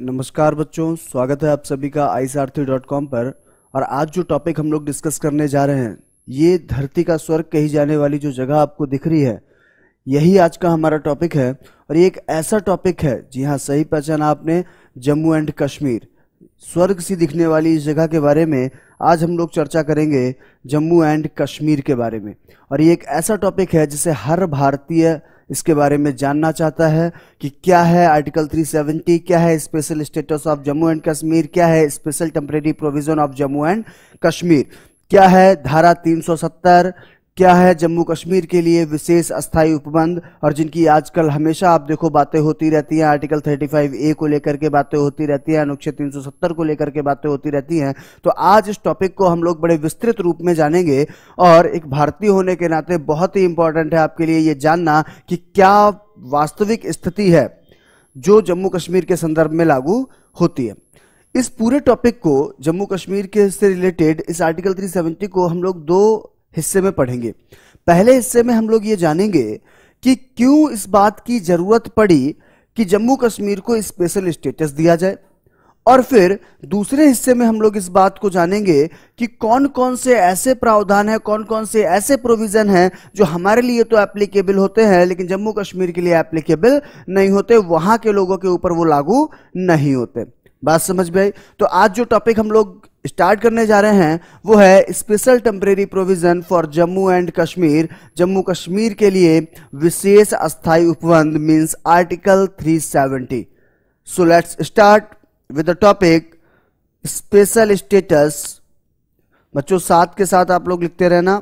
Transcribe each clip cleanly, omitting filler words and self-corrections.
नमस्कार बच्चों, स्वागत है आप सभी का iCarthi.com पर। और आज जो टॉपिक हम लोग डिस्कस करने जा रहे हैं, ये धरती का स्वर्ग कही जाने वाली जो जगह आपको दिख रही है, यही आज का हमारा टॉपिक है। और ये एक ऐसा टॉपिक है, जी हाँ सही पहचाना आपने, जम्मू एंड कश्मीर, स्वर्ग सी दिखने वाली इस जगह के बारे में आज हम लोग चर्चा करेंगे, जम्मू एंड कश्मीर के बारे में। और ये एक ऐसा टॉपिक है जिसे हर भारतीय इसके बारे में जानना चाहता है कि क्या है आर्टिकल 370, क्या है special status of Jammu and Kashmir, क्या है special temporary provision of Jammu and Kashmir, क्या है धारा 370, क्या है जम्मू कश्मीर के लिए विशेष अस्थायी उपबंध। और जिनकी आजकल हमेशा आप देखो बातें होती रहती हैं, आर्टिकल 35A को लेकर के बातें होती रहती हैं, अनुच्छेद 370 को लेकर के बातें होती रहती हैं। तो आज इस टॉपिक को हम लोग बड़े विस्तृत रूप में जानेंगे। और एक भारतीय होने के नाते बहुत ही इंपॉर्टेंट है आपके लिए ये जानना कि क्या वास्तविक स्थिति है जो जम्मू कश्मीर के संदर्भ में लागू होती है। इस पूरे टॉपिक को, जम्मू कश्मीर के से रिलेटेड इस आर्टिकल 370 को हम लोग दो हिस्से में पढ़ेंगे। पहले हिस्से में हम लोग ये जानेंगे कि क्यों इस बात की जरूरत पड़ी कि जम्मू कश्मीर को स्पेशल स्टेटस दिया जाए। और फिर दूसरे हिस्से में हम लोग इस बात को जानेंगे कि कौन कौन से ऐसे प्रावधान हैं, कौन कौन से ऐसे प्रोविजन हैं जो हमारे लिए तो एप्लीकेबल होते हैं लेकिन जम्मू कश्मीर के लिए एप्लीकेबल नहीं होते, वहां के लोगों के ऊपर वो लागू नहीं होते। बात समझ में आई? तो आज जो टॉपिक हम लोग स्टार्ट करने जा रहे हैं वो है special temporary provision for Jammu and Kashmir, Jammu Kashmir के लिए विशेष अस्थायी उपबंध means article 370। So let's start with the topic special status. बच्चों साथ के साथ आप लोग लिखते रहना,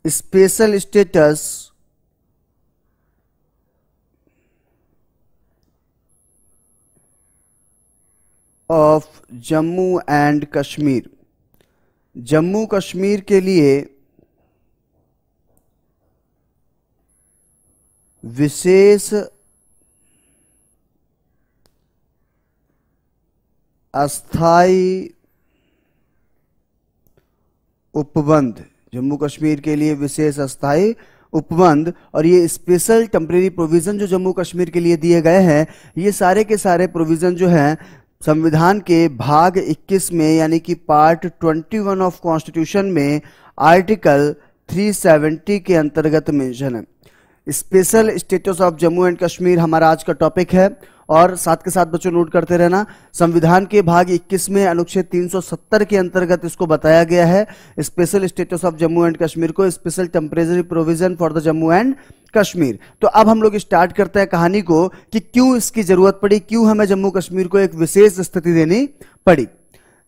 special status of Jammu and Kashmir, Jammu Kashmir के लिए विशेष अस्थायी उपबंध, जम्मू कश्मीर के लिए विशेष अस्थायी उपबंध। और ये स्पेशल टेम्परेरी प्रोविजन जो जम्मू कश्मीर के लिए दिए गए हैं, ये सारे के सारे प्रोविजन जो हैं संविधान के भाग 21 में यानी कि पार्ट 21 ऑफ कॉन्स्टिट्यूशन में आर्टिकल 370 के अंतर्गत मेंशन है। Special status of Jammu and Kashmir हमारा आज का टॉपिक है। और साथ के साथ बच्चों नोट करते रहना, संविधान के भाग 21 में अनुच्छेद 370 के अंतर्गत इसको बताया गया है, special status of Jammu and Kashmir को special temporary provision for the Jammu and Kashmir. तो अब हम लोग स्टार्ट करते हैं कहानी को कि क्यों इसकी जरूरत पड़ी, क्यों हमें जम्मू कश्मीर को एक विशेष स्थिति देनी पड़ी।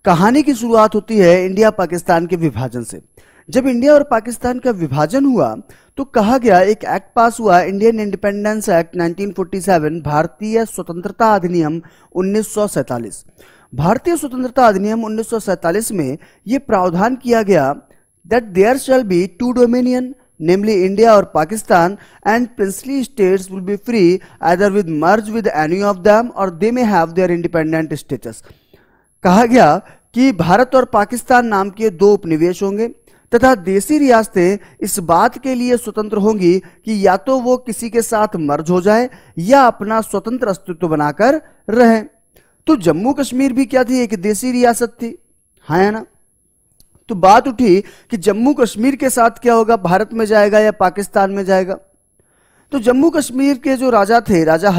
कहानी की शुरुआत होती है इंडिया पाकिस्तान के विभाजन से। जब इंडिया और पाकिस्तान का विभाजन हुआ तो कहा गया, एक एक्ट पास हुआ, इंडियन इंडिपेंडेंस एक्ट 1947, भारतीय स्वतंत्रता अधिनियम 1947। भारतीय स्वतंत्रता अधिनियम 1947 में यह प्रावधान किया गया that there shall be two dominion, namely India or Pakistan, and princely states will be free either with merge with any of them or they may have their independent status। कहा गया कि भारत और पाकिस्तान नाम के दो उपनिवेश होंगे तथा देशी रियासतें इस बात के लिए स्वतंत्र होंगी कि या तो वो किसी के साथ मर्ज हो जाए या अपना स्वतंत्र अस्तित्व बनाकर रहें। तो जम्मू कश्मीर भी क्या थी, एक देशी रियासत थी, हाँ है ना। तो बात उठी कि जम्मू कश्मीर के साथ क्या होगा, भारत में जाएगा या पाकिस्तान में जाएगा। तो जम्मू कश्मीर के जो राजा थे, राजा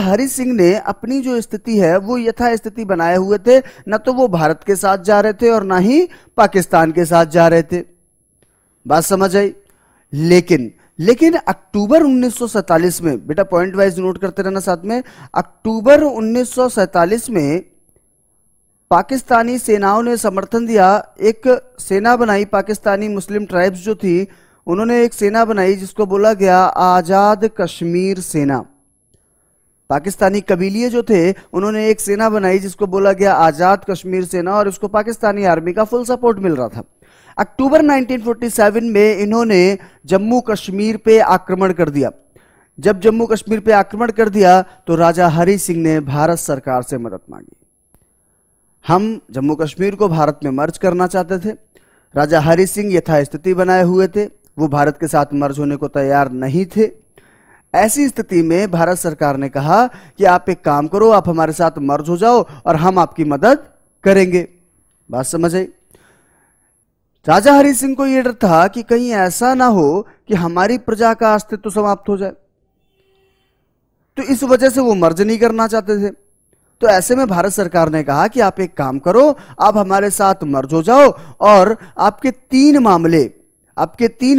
हरि सिंह ने अपनी जो स्थिति है वो यथा स्थिति बनाए हुए थे, न तो वो भारत के साथ जा रहे थे और ना ही पाकिस्तान के साथ जा रहे थे। बात समझ आई? लेकिन अक्टूबर 1947 में, बेटा पॉइंट वाइज नोट करते रहना साथ में, अक्टूबर 1947 में पाकिस्तानी सेनाओं ने समर्थन दिया, एक सेना बनाई, पाकिस्तानी मुस्लिम ट्राइब्स जो थी उन्होंने एक सेना बनाई जिसको बोला गया आजाद कश्मीर सेना। पाकिस्तानी कबीलिए जो थे उन्होंने एक सेना बनाई जिसको बोला गया आजाद कश्मीर सेना, और इसको पाकिस्तानी आर्मी का फुल सपोर्ट मिल रहा था। अक्टूबर 1947 में इन्होंने जम्मू कश्मीर पे आक्रमण कर दिया। जब जम्मू कश्मीर पे आक्रमण कर दिया तो राजा हरि सिंह ने भारत सरकार से मदद मांगी। हम जम्मू कश्मीर को भारत में मर्ज करना चाहते थे, राजा हरि सिंह यथास्थिति बनाए हुए थे, वो भारत के साथ मर्ज होने को तैयार नहीं थे। ऐसी स्थिति में भारत सरकार ने कहा कि आप एक काम करो, आप हमारे साथ मर्ज हो जाओ और हम आपकी मदद करेंगे। बात समझ आई? राजा हरि सिंह को यह डर था कि कहीं ऐसा ना हो कि हमारी प्रजा का अस्तित्व समाप्त हो जाए, तो इस वजह से वो मर्ज नहीं करना चाहते थे। तो ऐसे में भारत सरकार ने कहा कि आप एक काम करो, आप हमारे साथ मर्ज हो जाओ और आपके तीन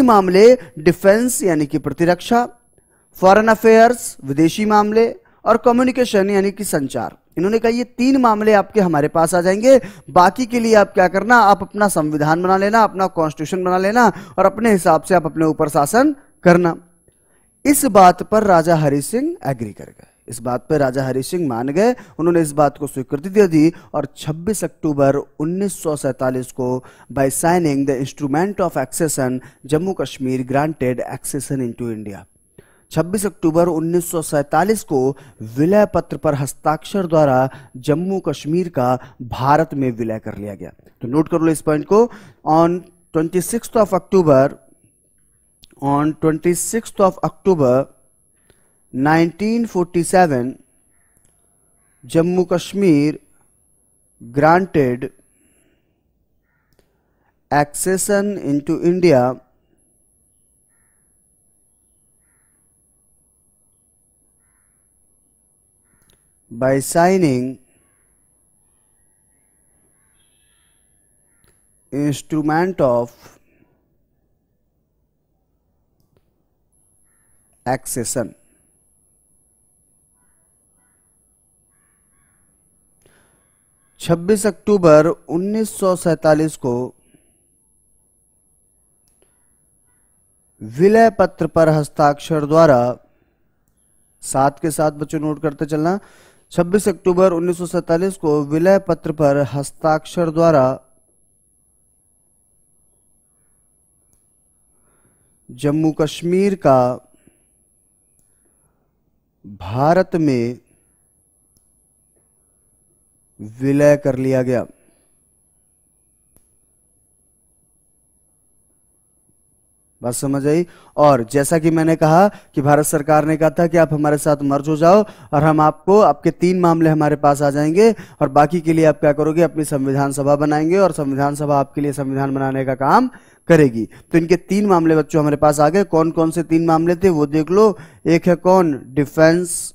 मामले डिफेंस यानी कि प्रतिरक्षा, फॉरेन अफेयर्स विदेशी मामले और कम्युनिकेशन यानी कि संचार, इन्होंने कहा ये 3 मामले आपके हमारे पास आ जाएंगे। बाकी के लिए आप क्या करना, आप अपना संविधान बना लेना, अपना कॉन्स्टिट्यूशन बना लेना और अपने हिसाब से आप अपने ऊपर शासन करना। इस बात पर राजा हरि सिंह एग्री कर गए, इस बात पर राजा हरि सिंह मान गए, उन्होंने इस बात को स्वीकृति दे दी और 26 अक्टूबर 1947 को by signing the instrument of accession Jammu Kashmir granted accession into India, 26 अक्टूबर 1947 को विलय पत्र पर हस्ताक्षर द्वारा जम्मू कश्मीर का भारत में विलय कर लिया गया। तो नोट कर लो इस पॉइंट को। On 26th of October 1947 Jammu Kashmir granted accession into India by signing instrument of accession। 26 अक्टूबर 1947 को विलय पत्र पर हस्ताक्षर द्वारा, साथ के साथ बच्चों नोट करते चलना, 26 अक्टूबर 1947 को विलय पत्र पर हस्ताक्षर द्वारा जम्मू कश्मीर का भारत में विलय कर लिया गया। बात समझ आई? और जैसा कि मैंने कहा कि भारत सरकार ने कहा था कि आप हमारे साथ मर्ज हो जाओ और हम आपको, आपके 3 मामले हमारे पास आ जाएंगे और बाकी के लिए आप क्या करोगे, अपनी संविधान सभा बनाएंगे और संविधान सभा आपके लिए संविधान बनाने का काम करेगी। तो इनके 3 मामले बच्चों हमारे पास आ गए। कौन कौन से 3 मामले थे वो देख लो। एक है कौन, डिफेंस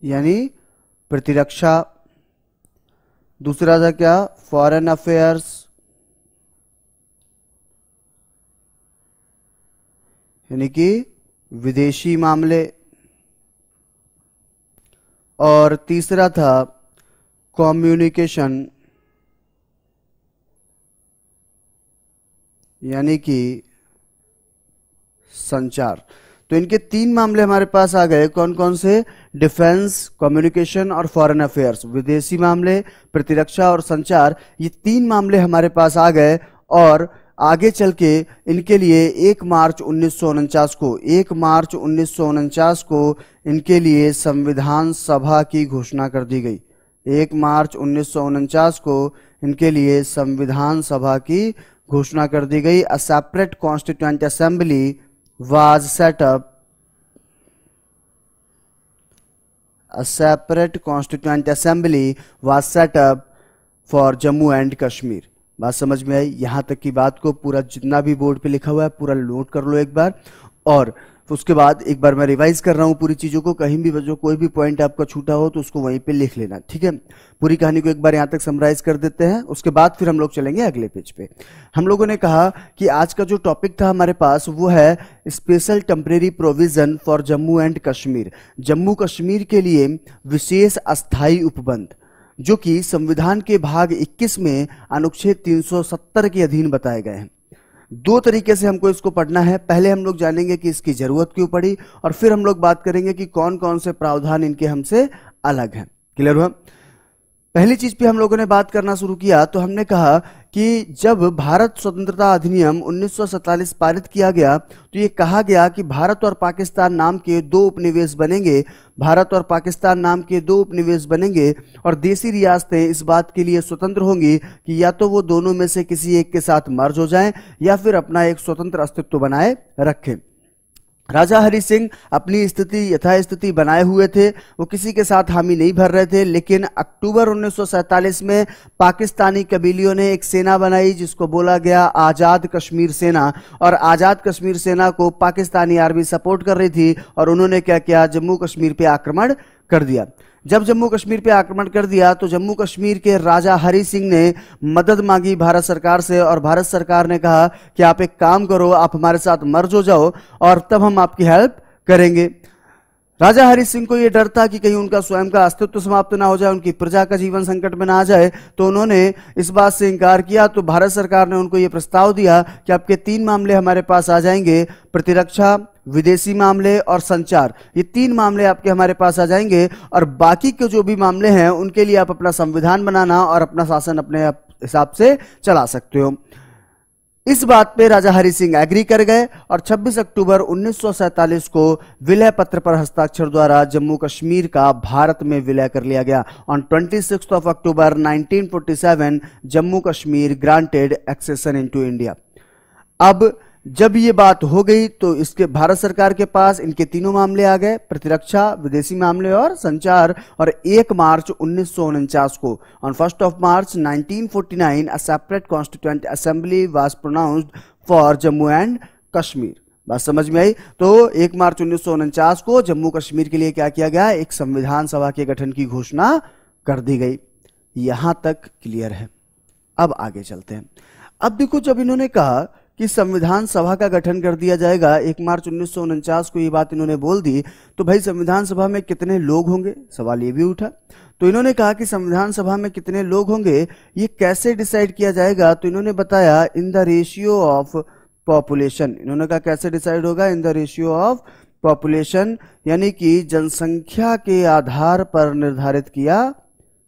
यानी प्रतिरक्षा, दूसरा था क्या, फॉरेन अफेयर्स यानी कि विदेशी मामले, और तीसरा था कम्युनिकेशन यानी कि संचार। तो इनके 3 मामले हमारे पास आ गए। कौन कौन से, डिफेंस, कम्युनिकेशन और फॉरेन अफेयर्स, विदेशी मामले, प्रतिरक्षा और संचार, ये 3 मामले हमारे पास आ गए। और आगे चल के इनके लिए 1 मार्च 1949 को इनके लिए संविधान सभा की घोषणा कर दी गई। 1 मार्च 1949 को इनके लिए संविधान सभा की घोषणा कर दी गई। A separate constituent assembly was set up, a separate constituent assembly was set up for Jammu and Kashmir। बात समझ में आई? यहां तक की बात को पूरा जितना भी बोर्ड पे लिखा हुआ है पूरा नोट कर लो एक बार, और उसके बाद एक बार मैं रिवाइज कर रहा हूं पूरी चीजों को। कहीं भी बच्चों कोई भी पॉइंट आपका छूटा हो तो उसको वहीं पे लिख लेना, ठीक है? पूरी कहानी को एक बार यहां तक समराइज कर देते हैं, उसके बाद फिर हम लोग चलेंगे अगले पेज पे। हम लोगों ने कहा कि आज का जो टॉपिक था हमारे पास वो है special temporary provision for Jammu and Kashmir, Jammu Kashmir के लिए विशेष अस्थायी उपबंध, जो कि संविधान के भाग 21 में अनुच्छेद 370 के अधीन बताए गए हैं। 2 तरीके से हमको इसको पढ़ना है। पहले हम लोग जानेंगे कि इसकी जरूरत क्यों पड़ी और फिर हम लोग बात करेंगे कि कौन कौन से प्रावधान इनके हमसे अलग हैं। क्लियर हुआ? पहली चीज पे हम लोगों ने बात करना शुरू किया तो हमने कहा कि जब भारत स्वतंत्रता अधिनियम 1947 पारित किया गया तो ये कहा गया कि भारत और पाकिस्तान नाम के 2 उपनिवेश बनेंगे, भारत और पाकिस्तान नाम के 2 उपनिवेश बनेंगे और देशी रियासतें इस बात के लिए स्वतंत्र होंगी कि या तो वो दोनों में से किसी एक के साथ मर्ज हो जाएं या फिर अपना एक स्वतंत्र अस्तित्व बनाए रखें। राजा हरि सिंह अपनी स्थिति यथास्थिति बनाए हुए थे, वो किसी के साथ हामी नहीं भर रहे थे। लेकिन अक्टूबर 1947 में पाकिस्तानी कबीलियों ने एक सेना बनाई जिसको बोला गया आज़ाद कश्मीर सेना, और आज़ाद कश्मीर सेना को पाकिस्तानी आर्मी सपोर्ट कर रही थी, और उन्होंने क्या किया, जम्मू कश्मीर पे आक्रमण कर दिया। जब जम्मू कश्मीर पे आक्रमण कर दिया तो जम्मू कश्मीर के राजा हरि सिंह ने मदद मांगी भारत सरकार से, और भारत सरकार ने कहा कि आप एक काम करो, आप हमारे साथ मर्ज हो जाओ और तब हम आपकी हेल्प करेंगे। राजा हरि सिंह को यह डर था कि कहीं उनका स्वयं का अस्तित्व समाप्त ना हो जाए, उनकी प्रजा का जीवन संकट में ना आ जाए, तो उन्होंने इस बात से इनकार किया। तो भारत सरकार ने उनको यह प्रस्ताव दिया कि आपके 3 मामले हमारे पास आ जाएंगे, प्रतिरक्षा, विदेशी मामले और संचार, ये 3 मामले आपके हमारे पास आ जाएंगे, और बाकी के जो भी मामले हैं उनके लिए आप अपना संविधान बनाना और अपना शासन अपने हिसाब से चला सकते हो। इस बात पे राजा हरि सिंह एग्री कर गए, और 26 अक्टूबर 1947 को विलय पत्र पर हस्ताक्षर द्वारा जम्मू कश्मीर का भारत में विलय कर लिया गया। On 26 October 1947 Jammu Kashmir granted accession into India. अब जब ये बात हो गई तो इसके भारत सरकार के पास इनके 3 मामले आ गए, प्रतिरक्षा, विदेशी मामले और संचार। और 1 मार्च 1949 को, on 1 March 1949 a separate constituent assembly was pronounced for Jammu and Kashmir. बात समझ में आई? तो 1 मार्च 1949 को जम्मू कश्मीर के लिए क्या किया गया, एक संविधान सभा के गठन की घोषणा कर दी गई। यहां तक क्लियर है। अब आगे चलते हैं। अब देखो, जब इन्होंने कहा कि संविधान सभा का गठन कर दिया जाएगा, 1 मार्च 1949 को ये बात इन्होंने बोल दी, तो भाई संविधान सभा में कितने लोग होंगे, सवाल ये भी उठा। तो इन्होंने कहा कि संविधान सभा में कितने लोग होंगे, ये कैसे डिसाइड किया जाएगा, तो इन्होंने बताया in the ratio of population. इन्होंने कहा कैसे डिसाइड होगा, in the ratio of population, यानी कि जनसंख्या के आधार पर निर्धारित किया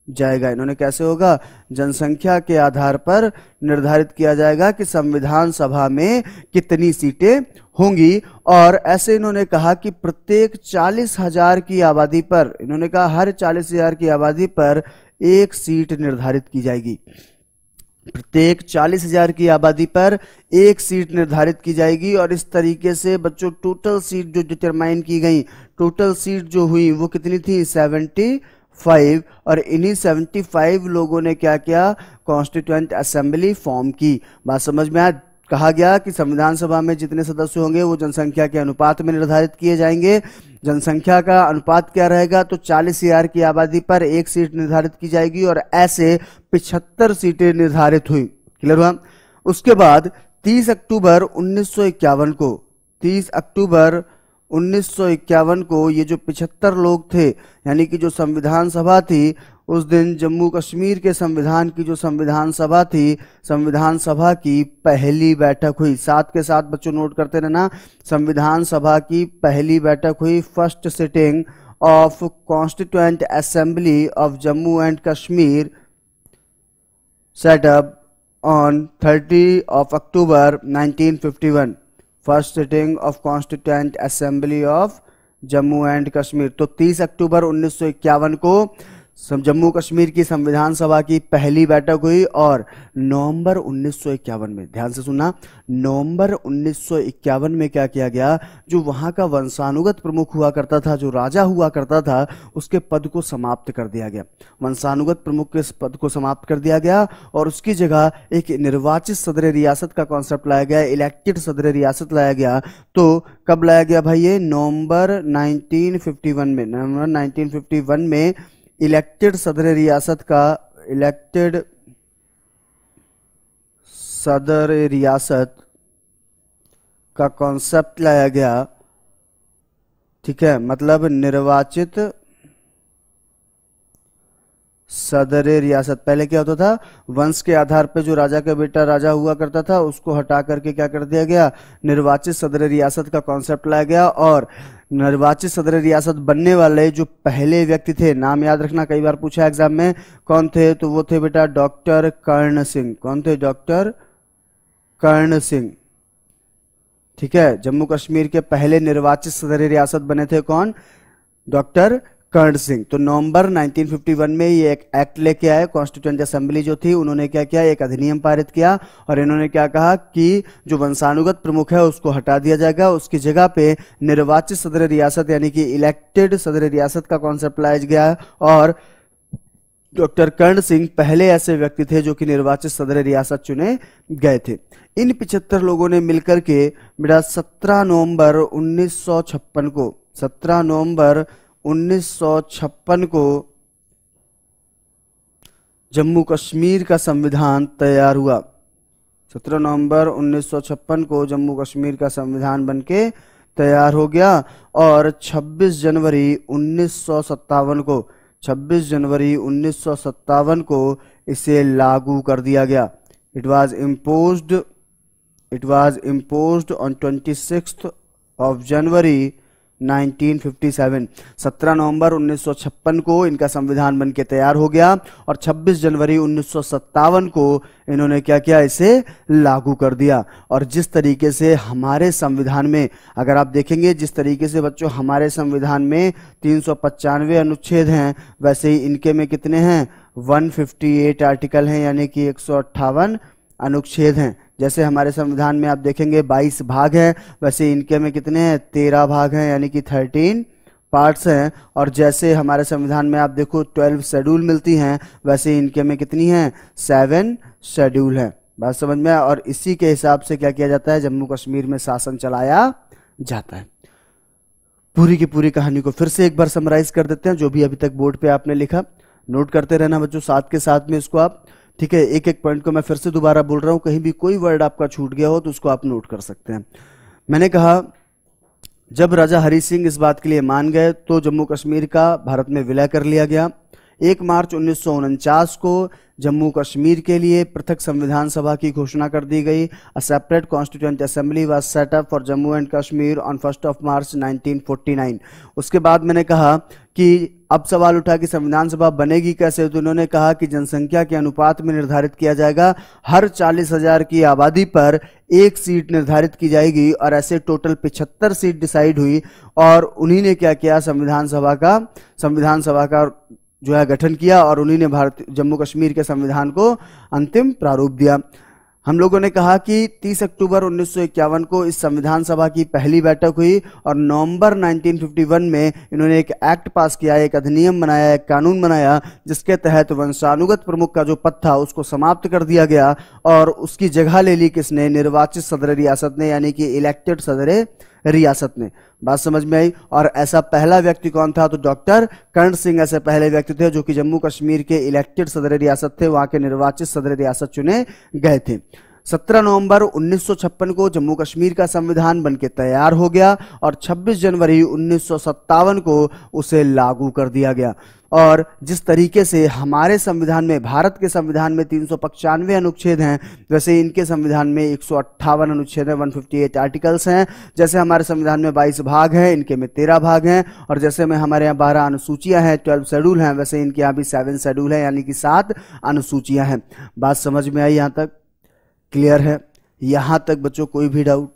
जाएगा। इन्होंने कैसे होगा, जनसंख्या के आधार पर निर्धारित किया जाएगा कि संविधान सभा में कितनी सीटें होंगी। और ऐसे इन्होंने कहा कि प्रत्येक 40,000 की आबादी पर, इन्होंने कहा हर 40,000 की आबादी पर 1 सीट निर्धारित की जाएगी। प्रत्येक 40,000 की आबादी पर 1 सीट निर्धारित की जाएगी। और इस तरीके से बच्चों टोटल सीट जो डिटरमाइन की गई, टोटल सीट जो हुई वो कितनी थी, 75। और इन्हीं 75 लोगों ने क्या किया, कॉन्स्टिट्यूएंट असेंबली फॉर्म की। बात समझ में आया? कहा गया कि संविधान सभा में जितने सदस्य होंगे वो जनसंख्या के अनुपात में निर्धारित किए जाएंगे। जनसंख्या का अनुपात क्या रहेगा, तो 40,000 की आबादी पर 1 सीट निर्धारित की जाएगी, और ऐसे 75 सीटें निर्धारित हुई। क्लियर हुआ? उसके बाद 30 अक्टूबर 1951 को, 30 अक्टूबर 1951 को ये जो 75 लोग थे, यानी कि जो संविधान सभा थी, उस दिन जम्मू कश्मीर के संविधान की जो संविधान सभा थी, संविधान सभा की पहली बैठक हुई। साथ के साथ बच्चों नोट करते रहना, संविधान सभा की पहली बैठक हुई, first sitting of constituent assembly of Jammu and Kashmir set up on 30 October 1951। First sitting of constituent assembly of Jammu and Kashmir. तो 30 अक्टूबर 1951 को जम्मू कश्मीर की संविधान सभा की पहली बैठक हुई, और नवंबर 1951 में, ध्यान से सुनना, नवंबर 1951 में क्या किया गया, जो वहां का वंशानुगत प्रमुख हुआ करता था, जो राजा हुआ करता था, उसके पद को समाप्त कर दिया गया। वंशानुगत प्रमुख के पद को समाप्त कर दिया गया, और उसकी जगह एक निर्वाचित सदर रियासत का कॉन्सेप्ट लाया गया, इलेक्टेड सदर रियासत लाया गया। तो कब लाया गया भाई, ये नवंबर 1951 में, नवंबर 1951 में इलेक्टेड सदर रियासत का, इलेक्टेड सदर रियासत का कॉन्सेप्ट लाया गया। ठीक है, मतलब निर्वाचित सदर रियासत। पहले क्या होता था, वंश के आधार पे जो राजा का बेटा राजा हुआ करता था उसको हटा करके क्या कर दिया गया, निर्वाचित सदर रियासत का कॉन्सेप्ट लाया गया। और निर्वाचित सदर रियासत बनने वाले जो पहले व्यक्ति थे, नाम याद रखना, कई बार पूछा एग्जाम में, कौन थे, तो वो थे बेटा डॉक्टर कर्ण सिंह। कौन थे, डॉक्टर कर्ण सिंह। ठीक है, जम्मू कश्मीर के पहले निर्वाचित सदर रियासत बने थे कौन, डॉक्टर कर्ण सिंह। तो नवंबर 1951 में ये एक एक्ट लेके आए, कॉन्स्टिट्यूएंट असेंबली जो थी उन्होंने क्या किया, एक अधिनियम पारित किया और इन्होंने क्या कहा कि जो वंशानुगत प्रमुख है उसको हटा दिया जाएगा, उसकी जगह पे निर्वाचित सदर रियासत यानी कि इलेक्टेड सदर रियासत का कॉन्सेप्ट लाया गया। और डॉक्टर कर्ण सिंह पहले ऐसे व्यक्ति थे जो कि निर्वाचित सदर रियासत चुने गए थे। इन 75 लोगों ने मिलकर के बेटा 17 नवंबर 1956 को जम्मू कश्मीर का संविधान तैयार हुआ। 17 नवंबर 1956 को जम्मू कश्मीर का संविधान बनके तैयार हो गया और 26 जनवरी 1957 को इसे लागू कर दिया गया। It was imposed on 26th of January 1957। 17 नवंबर 1956 को इनका संविधान बनके तैयार हो गया और 26 जनवरी 1957 को इन्होंने क्या किया, इसे लागू कर दिया। और जिस तरीके से हमारे संविधान में, अगर आप देखेंगे जिस तरीके से बच्चों हमारे संविधान में 395 अनुच्छेद हैं, वैसे ही इनके में कितने हैं, 158 आर्टिकल हैं यानी कि 158 अनुच्छेद हैं। जैसे हमारे संविधान में आप देखेंगे 22 भाग हैं, वैसे इनके में कितने हैं, 13 भाग हैं यानी कि 13 पार्ट्स हैं। और जैसे हमारे संविधान में आप देखो 12 शेड्यूल मिलती हैं, वैसे इनके में कितनी हैं, 7 शेड्यूल हैं। बात समझ में। और इसी के हिसाब से क्या किया जाता है, जम्मू कश्मीर में शासन चलाया जाता है। पूरी की पूरी कहानी को फिर से एक बार समराइज कर देते हैं, जो भी अभी तक बोर्ड पे आपने लिखा नोट करते रहना बच्चों, साथ के साथ में इसको आप, ठीक है। एक एक पॉइंट को मैं फिर से दोबारा बोल रहा हूं, कहीं भी कोई वर्ड आपका छूट गया हो तो उसको आप नोट कर सकते हैं। मैंने कहा जब राजा हरि सिंह इस बात के लिए मान गए तो जम्मू कश्मीर का भारत में विलय कर लिया गया। 1 मार्च 1949 को जम्मू कश्मीर के लिए पृथक संविधान सभा की घोषणा कर दी गई। A separate constituent assembly was set up for Jammu and Kashmir on 1 मार्च 1949। उसके बाद मैंने कहा कि अब सवाल उठा कि संविधान सभा बनेगी कैसे, तो उन्होंने कहा कि जनसंख्या के अनुपात में निर्धारित किया जाएगा। हर 40,000 की आबादी पर एक सीट निर्धारित की जाएगी और ऐसे टोटल 75 सीट डिसाइड हुई। और उन्हीं ने क्या किया, संविधान सभा का जो है गठन किया और उन्हीं ने जम्मू कश्मीर के संविधान को अंतिम प्रारूप दिया। हम लोगों ने कहा कि 30 अक्टूबर 1951 को इस संविधान सभा की पहली बैठक हुई और नवंबर 1951 में इन्होंने एक एक्ट पास किया, एक अधिनियम बनाया, एक कानून बनाया, जिसके तहत वंशानुगत प्रमुख का जो पद था उसको समाप्त कर दिया गया और उसकी जगह ले ली किसने, निर्वाचित सदर रियासत ने, यानी कि इलेक्टेड सदर रियासत ने। बात समझ में आई। और ऐसा पहला व्यक्ति कौन था, तो डॉक्टर कर्ण सिंह ऐसे पहले व्यक्ति थे जो कि जम्मू कश्मीर के इलेक्टेड सदर रियासत थे, वहां के निर्वाचित सदर रियासत चुने गए थे। 17 नवंबर 1956 को जम्मू कश्मीर का संविधान बनके तैयार हो गया और 26 जनवरी 1957 को उसे लागू कर दिया गया। और जिस तरीके से हमारे संविधान में, भारत के संविधान में 395 अनुच्छेद हैं, वैसे इनके संविधान में 158 अनुच्छेद हैं, 158 आर्टिकल्स हैं। जैसे हमारे संविधान में 22 भाग हैं, इनके में 13 भाग हैं। और जैसे में हमारे यहाँ 12 अनुसूचियां हैं, 12 शेड्यूल हैं, वैसे इनके यहाँ भी 7 शेड्यूल है यानी कि 7 अनुसूचियां हैं। बात समझ में आई, यहाँ तक क्लियर है? यहां तक बच्चों कोई भी डाउट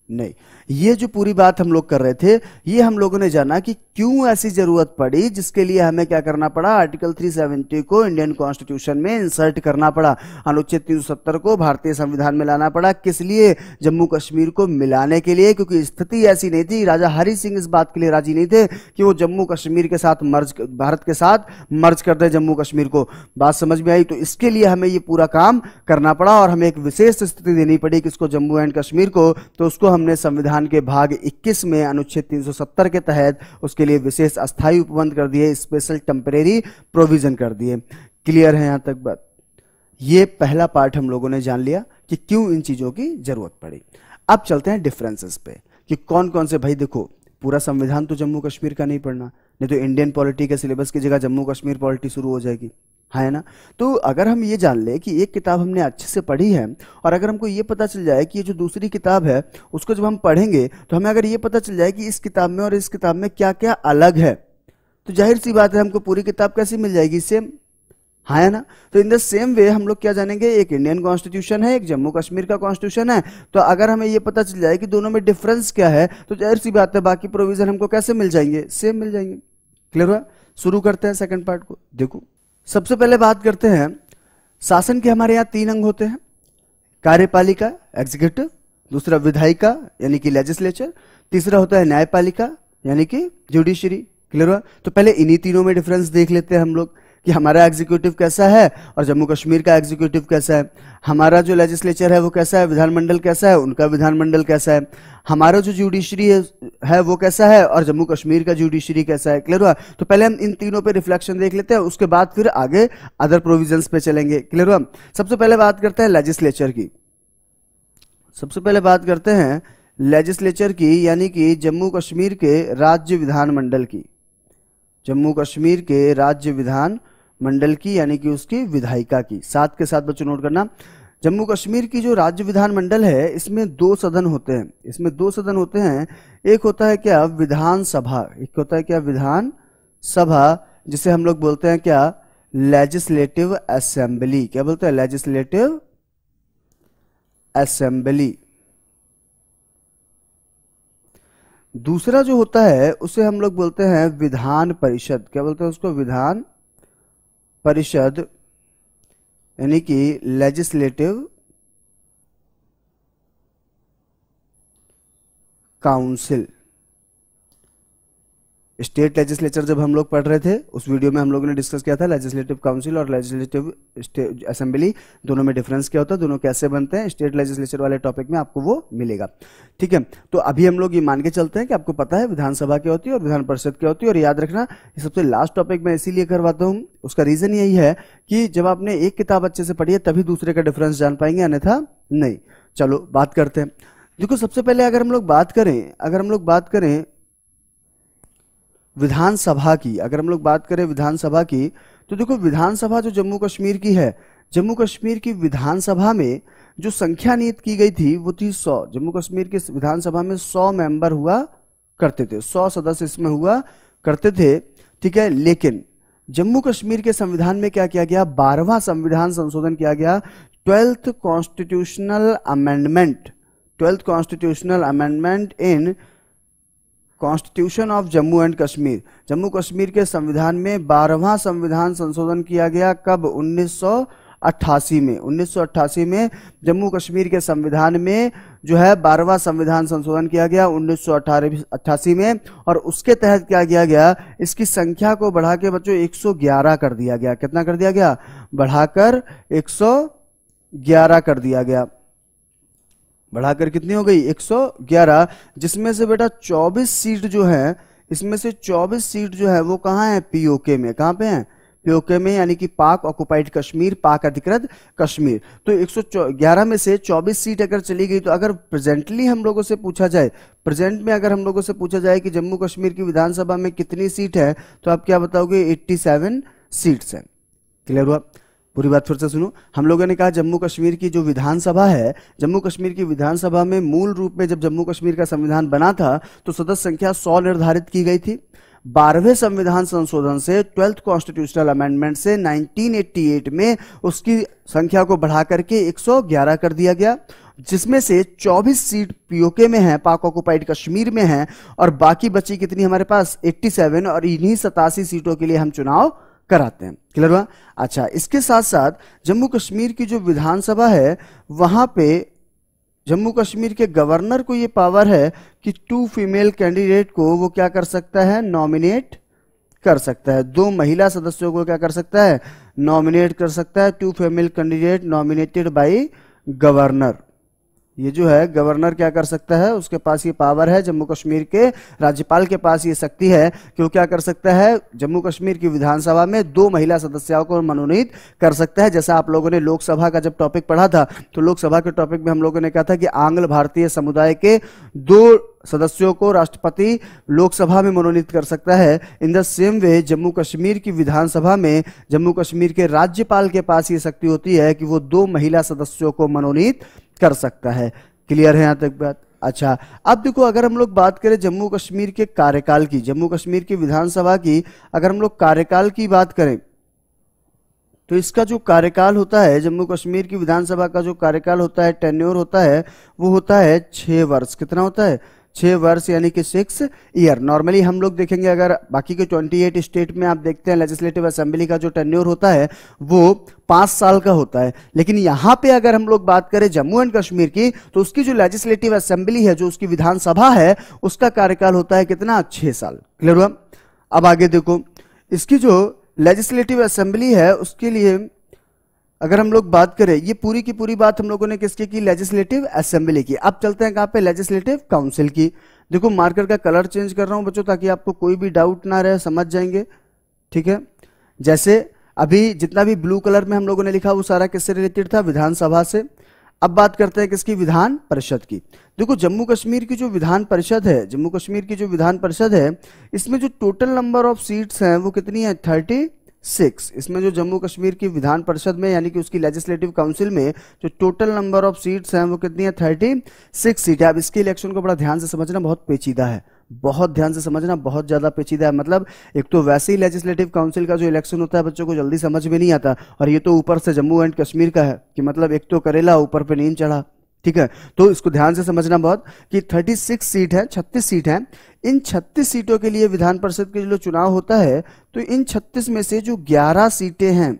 नहीं। ये जो पूरी बात हम लोग कर रहे थे, ये हम लोगों ने जाना कि क्यों ऐसी जरूरत पड़ी, जिसके लिए हमें क्या करना पड़ा, आर्टिकल 370 को इंडियन कॉन्स्टिट्यूशन में इंसर्ट करना पड़ा, अनुच्छेद 370 को भारतीय संविधान में लाना पड़ा। किस लिए, जम्मू कश्मीर को मिलाने के लिए, क्योंकि स्थिति ऐसी नहीं थी, राजा हरि सिंह इस बात के लिए राजी नहीं थे कि वो जम्मू कश्मीर के साथ भारत के साथ मर्ज कर दे जम्मू कश्मीर को। बात समझ में आई? तो इसके लिए हमें ये पूरा काम करना पड़ा और हमें एक विशेष स्थिति देनी पड़ी किसको, जम्मू एंड कश्मीर को। तो उसको हमने संविधान के भाग 21 में अनुच्छेद 370 के तहत उसके लिए विशेष अस्थायी उपबंध कर दिए, स्पेशल टेम्परेरी प्रोविजन कर दिए। क्लियर है यहां तक बात? ये पहला पार्ट हम लोगों ने जान लिया कि क्यों इन चीजों की जरूरत पड़ी। अब चलते हैं डिफरेंसेस पे कि कौन कौन से, भाई देखो पूरा संविधान तो जम्मू कश्मीर का नहीं पढ़ना, नहीं तो इंडियन पॉलिटी के सिलेबस की जगह जम्मू कश्मीर पॉलिटी शुरू हो जाएगी, है ना। तो अगर हम ये जान ले कि एक किताब हमने अच्छे से पढ़ी है और अगर हमको ये पता चल जाए कि ये जो दूसरी किताब है उसको जब हम पढ़ेंगे तो हमें अगर ये पता चल जाए कि इस किताब में और इस किताब में क्या क्या अलग है, तो जाहिर सी बात है हमको पूरी किताब कैसी मिल जाएगी, सेम, है ना। तो इन द सेम वे हम लोग क्या जानेंगे, एक इंडियन कॉन्स्टिट्यूशन है, एक जम्मू कश्मीर का कॉन्स्टिट्यूशन है। तो अगर हमें ये पता चल जाए कि दोनों में डिफरेंस क्या है, तो जाहिर सी बात है बाकी प्रोविजन हमको कैसे मिल जाएंगे, सेम मिल जाएंगे। क्लियर हुआ? शुरू करते हैं सेकंड पार्ट को। देखो सबसे पहले बात करते हैं, शासन के हमारे यहाँ 3 अंग होते हैं, कार्यपालिका एग्जीक्यूटिव, दूसरा विधायिका यानी कि लेजिस्लेचर, तीसरा होता है न्यायपालिका यानी कि जुडिशरी। क्लियर हुआ? तो पहले इन्हीं तीनों में डिफरेंस देख लेते हैं हम लोग कि हमारा एग्जीक्यूटिव कैसा है और जम्मू कश्मीर का एग्जीक्यूटिव कैसा है, हमारा जो लेजिस्लेचर है वो कैसा है, विधानमंडल कैसा है, उनका विधानमंडल कैसा है, हमारा जो जुडिशरी है वो कैसा है और जम्मू कश्मीर का जुडिशरी कैसा है। क्लियर हुआ? तो पहले हम इन तीनों पे रिफ्लेक्शन देख लेते हैं, उसके बाद फिर आगे अदर प्रोविजंस पे चलेंगे। क्लियर हुआ? सबसे पहले बात करते हैं लेजिस्लेचर की। सबसे पहले बात करते हैं लेजिस्लेचर की, यानी कि जम्मू कश्मीर के राज्य विधानमंडल की, जम्मू कश्मीर के राज्य विधान मंडल की यानी कि उसकी विधायिका की। साथ के साथ बच्चों नोट करना, जम्मू कश्मीर की जो राज्य विधान मंडल है इसमें 2 सदन होते हैं, इसमें 2 सदन होते हैं। एक होता है क्या, विधानसभा, एक होता है क्या, विधान सभा, जिसे हम लोग बोलते हैं क्या, लेजिस्लेटिव असेंबली। क्या बोलते हैं? Legislative assembly. दूसरा जो होता है उसे हम लोग बोलते हैं विधान परिषद। क्या बोलते हैं उसको? विधान परिषद यानी कि लेजिस्लेटिव काउंसिल। स्टेट लेजिस्लेचर जब हम लोग पढ़ रहे थे उस वीडियो में हम लोगों ने डिस्कस किया था लेजिस्लेटिव काउंसिल और लेजिस्लेटिव असेंबली, दोनों में डिफरेंस क्या होता है, दोनों कैसे बनते हैं, स्टेट लेजिस्लेचर वाले टॉपिक में आपको वो मिलेगा। ठीक है, तो अभी हम लोग ये मान के चलते हैं कि आपको पता है विधानसभा क्या होती है और विधान परिषद क्या होती है। और याद रखना ये सबसे लास्ट टॉपिक मैं इसीलिए करवाता हूँ, उसका रीजन यही है कि जब आपने एक किताब अच्छे से पढ़ी है तभी दूसरे का डिफरेंस जान पाएंगे, अन्यथा नहीं। चलो बात करते हैं। देखो सबसे पहले अगर हम लोग बात करें विधानसभा की, अगर हम लोग बात करें विधानसभा की, तो देखो विधानसभा जो जम्मू कश्मीर की है, जम्मू कश्मीर की विधानसभा में जो संख्या नियत की गई थी वो थी 100। जम्मू कश्मीर की विधानसभा में 100 मेंबर हुआ करते थे, 100 सदस्य इसमें हुआ करते थे। ठीक है, लेकिन जम्मू कश्मीर के संविधान में क्या किया गया, 12वां संविधान संशोधन किया गया, 12th constitutional amendment, 12th constitutional amendment in constitution of Jammu and Kashmir. Jammu Kashmir के संविधान में 12वां संविधान संशोधन किया गया। कब? 1988 में। 1988 में जम्मू कश्मीर के संविधान में जो है 12वां संविधान संशोधन किया गया 1988 में, और उसके तहत क्या किया गया, इसकी संख्या को बढ़ा के बच्चों 111 कर दिया गया। कितना कर दिया गया? बढ़ाकर 111 कर दिया गया। बढ़ाकर कितनी हो गई? 111, जिसमें से बेटा 24 सीट जो है, इसमें से 24 सीट जो है वो कहाँ है? पीओके में। कहाँ पे है? पीओके में, यानी कि पाक ऑक्युपाइड कश्मीर, पाक अधिकृत कश्मीर। तो 111 में से 24 सीट अगर चली गई, तो अगर प्रेजेंटली हम लोगों से पूछा जाए, प्रेजेंट में अगर हम लोगों से पूछा जाए कि जम्मू कश्मीर की विधानसभा में कितनी सीट है, तो आप क्या बताओगे? 87 सीट्स है। क्लियर हुआ? पूरी बात फिर से सुनो। हम लोगों ने कहा जम्मू कश्मीर की जो विधानसभा है, जम्मू कश्मीर की विधानसभा में मूल रूप में जब जम्मू कश्मीर का संविधान बना था तो सदस्य संख्या 100 निर्धारित की गई थी। 12वें संविधान संशोधन से, 12th कॉन्स्टिट्यूशनल अमेंडमेंट से 1988 में उसकी संख्या को बढ़ा करके 111 कर दिया गया, जिसमें से 24 सीट पीओके में है, पाक ऑक्युपाइड कश्मीर में है, और बाकी बची कितनी हमारे पास? 87, और इन्हीं 87 सीटों के लिए हम चुनाव कराते हैं। क्लियर हुआ? अच्छा, इसके साथ साथ जम्मू कश्मीर की जो विधानसभा है वहां पे जम्मू कश्मीर के गवर्नर को ये पावर है कि 2 फीमेल कैंडिडेट को वो क्या कर सकता है? नॉमिनेट कर सकता है। 2 महिला सदस्यों को क्या कर सकता है? नॉमिनेट कर सकता है। 2 female candidate nominated by governor. ये जो है गवर्नर क्या कर सकता है, उसके पास ये पावर है। जम्मू कश्मीर के राज्यपाल के पास ये शक्ति है कि वो क्या कर सकता है, जम्मू कश्मीर की विधानसभा में 2 महिला सदस्यों को मनोनीत कर सकता है। जैसा आप लोगों ने लोकसभा का जब टॉपिक पढ़ा था तो लोकसभा के टॉपिक में हम लोगों ने कहा था कि आंग्ल भारतीय समुदाय के 2 सदस्यों को राष्ट्रपति लोकसभा में मनोनीत कर सकता है। In the same way Jammu Kashmir की विधानसभा में जम्मू कश्मीर के राज्यपाल के पास ये शक्ति होती है कि वो 2 महिला सदस्यों को मनोनीत कर सकता है। क्लियर है यहां तक बात? अच्छा, अब देखो अगर हम लोग बात करें जम्मू कश्मीर के कार्यकाल की, जम्मू कश्मीर की विधानसभा की अगर हम लोग कार्यकाल की बात करें तो इसका जो कार्यकाल होता है, जम्मू कश्मीर की विधानसभा का जो कार्यकाल होता है, टेन्योर होता है, वो होता है 6 वर्ष। कितना होता है? 6 वर्ष यानी कि 6 ईयर। नॉर्मली हम लोग देखेंगे अगर बाकी के 28 स्टेट में आप देखते हैं लेजिस्लेटिव असेंबली का जो टेन्योर होता है वो 5 साल का होता है, लेकिन यहाँ पे अगर हम लोग बात करें जम्मू एंड कश्मीर की तो उसकी जो लेजिस्लेटिव असेंबली है, जो उसकी विधानसभा है, उसका कार्यकाल होता है कितना, 6 साल। क्लियर हुआ? अब आगे देखो, इसकी जो लेजिस्लेटिव असेंबली है उसके लिए अगर हम लोग बात करें, ये पूरी की पूरी बात हम लोगों ने किसकी की, लेजिस्लेटिव असेंबली की। अब चलते हैं कहां पे, लेजिस्लेटिव काउंसिल की। देखो मार्कर का कलर चेंज कर रहा हूं बच्चों ताकि आपको कोई भी डाउट ना रहे, समझ जाएंगे, ठीक है। जैसे अभी जितना भी ब्लू कलर में हम लोगों ने लिखा वो सारा किससे रिलेटेड था, विधानसभा से। अब बात करते हैं किसकी, विधान परिषद की। देखो जम्मू कश्मीर की जो विधान परिषद है, जम्मू कश्मीर की जो विधान परिषद है, इसमें जो टोटल नंबर ऑफ सीट्स हैं वो कितनी है, 36। इसमें जो जम्मू कश्मीर की विधान परिषद में यानी कि उसकी लेजिस्लेटिव काउंसिल में जो टोटल नंबर ऑफ सीट्स हैं वो कितनी है, 36 सीट है। अब इसके इलेक्शन को बड़ा ध्यान से समझना, बहुत पेचीदा है, बहुत ध्यान से समझना, बहुत ज्यादा पेचीदा है। मतलब एक तो वैसे ही लेजिस्लेटिव काउंसिल का जो इलेक्शन होता है बच्चों को जल्दी समझ में नहीं आता, और ये तो ऊपर से जम्मू एंड कश्मीर का है कि मतलब एक तो करेला ऊपर पे नींद चढ़ा, ठीक है। तो इसको ध्यान से समझना बहुत कि 36 सीट है, 36 सीट है। इन 36 सीटों के लिए विधान परिषद के जो चुनाव होता है, तो इन 36 में से जो 11 सीटें हैं,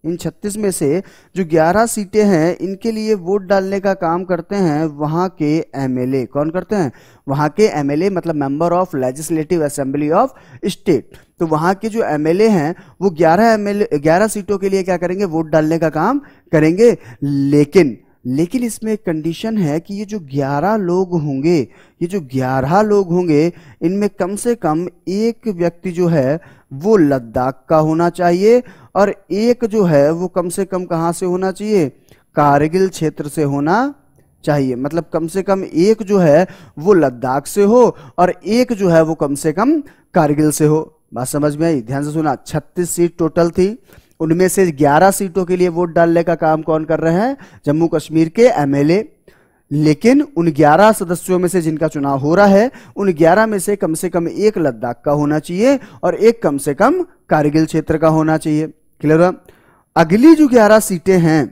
इन 36 में से जो 11 सीटें हैं, इनके लिए वोट डालने का काम करते हैं वहां के एमएलए। कौन करते हैं, वहां के एमएलए, मतलब member of legislative assembly of state. तो वहां के जो एमएलए हैं वो 11 सीटों के लिए क्या करेंगे, वोट डालने का काम करेंगे। लेकिन इसमें एक कंडीशन है कि ये जो 11 लोग होंगे, ये जो 11 लोग होंगे, इनमें कम से कम एक व्यक्ति जो है वो लद्दाख का होना चाहिए, और एक जो है वो कम से कम कहां से होना चाहिए, कारगिल क्षेत्र से होना चाहिए। मतलब कम से कम एक जो है वो लद्दाख से हो और एक जो है वो कम से कम कारगिल से हो। बात समझ में आई? ध्यान से सुना। 36 सीट टोटल थी, उनमें से 11 सीटों के लिए वोट डालने का काम कौन कर रहे हैं, जम्मू कश्मीर के एमएलए। लेकिन उन 11 सदस्यों में से जिनका चुनाव हो रहा है, उन 11 में से कम एक लद्दाख का होना चाहिए और एक कम से कम कारगिल क्षेत्र का होना चाहिए। क्लियर है? अगली जो 11 सीटें हैं,